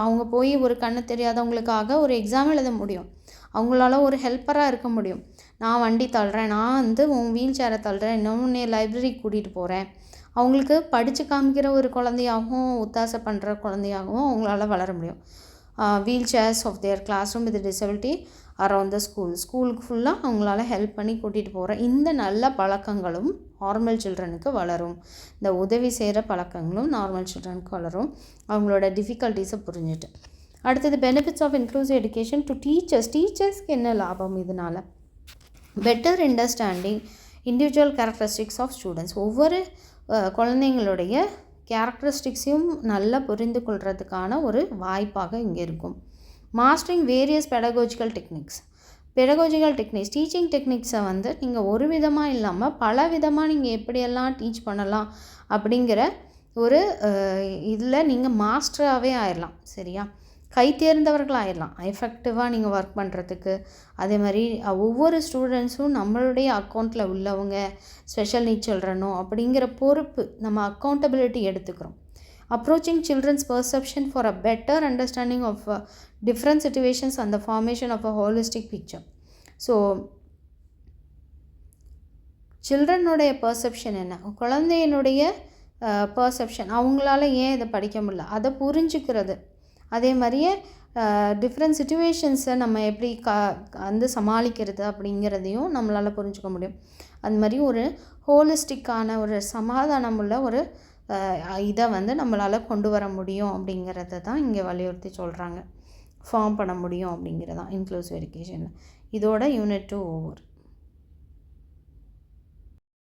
அவங்க போய் ஒரு கண்ணு தெரியாதவங்களுக்காக ஒரு எக்ஸாம் எழுத முடியும், அவங்களால ஒரு ஹெல்ப்பராக இருக்க முடியும். நான் வண்டி தள்ளுறேன், நான் உன் வீல் சேரை தள்ளுறேன், இன்னும் லைப்ரரிக்கு கூட்டிகிட்டு போகிறேன், அவங்களுக்கு படித்து காமிக்கிற ஒரு குழந்தையாகவும் ஒத்தாசை பண்ணுற குழந்தையாகவும் அவங்களால வளர முடியும். Wheelchairs of their classroom with disability around the ஸ்கூலுக்கு ஃபுல்லாக அவங்களால ஹெல்ப் பண்ணி கூட்டிகிட்டு போகிற இந்த நல்ல பழக்கங்களும் நார்மல் சில்ட்ரனுக்கு வளரும். இந்த உதவி செய்கிற பழக்கங்களும் நார்மல் சில்ட்ரனுக்கு வளரும், அவங்களோட டிஃபிகல்ட்டிஸை புரிஞ்சுட்டு. அடுத்தது benefits of inclusive education to டீச்சர்ஸ்க்கு என்ன லாபம் இதனால்? Better understanding individual characteristics of students. ஒவ்வொரு குழந்தைங்களுடைய கேரக்டரிஸ்டிக்ஸையும் நல்லா புரிந்து கொள்கிறதுக்கான ஒரு வாய்ப்பாக இங்கே இருக்கும். Mastering various pedagogical techniques. Teaching டெக்னிக்ஸை வந்து நீங்கள் ஒரு விதமாக இல்லாமல் பல விதமாக நீங்கள் எப்படியெல்லாம் டீச் பண்ணலாம் அப்படிங்கிற ஒரு இதில் நீங்கள் மாஸ்டராகவே ஆயிடலாம். சரியா? கை தேர்ந்தவர்கள் ஆயிடலாம் எஃபெக்டிவாக நீங்கள் ஒர்க் பண்ணுறதுக்கு. அதே மாதிரி ஒவ்வொரு ஸ்டூடெண்ட்ஸும் நம்மளுடைய அக்கௌண்ட்டில் உள்ளவங்க, ஸ்பெஷல் நீட் சில்ட்ரனோ அப்படிங்கிற பொறுப்பு நம்ம அக்கௌண்டபிலிட்டி எடுத்துக்கிறோம். Approaching children's perception for a better understanding of different situations and the formation of a holistic picture. So சில்ட்ரனுடைய பர்செப்ஷன் என்ன, குழந்தையினுடைய பர்செப்ஷன், அவங்களால ஏன் இதை படிக்க முடியல அதை புரிஞ்சுக்கிறது. அதே மாதிரியே டிஃப்ரெண்ட் சிச்சுவேஷன்ஸை நம்ம எப்படி வந்து சமாளிக்கிறது அப்படிங்கிறதையும் நம்மளால் புரிஞ்சுக்க முடியும். அது மாதிரி ஒரு ஹோலிஸ்டிக்கான ஒரு சமாதானம் உள்ள ஒரு இதை வந்து நம்மளால் கொண்டு வர முடியும் அப்படிங்கிறத தான் இங்கே வலியுறுத்தி சொல்கிறாங்க. ஃபார்ம் பண்ண முடியும் அப்படிங்கிறது தான் இன்க்ளூசிவ் எஜுகேஷனில். இதோட யூனிட் 2 ஓவர்.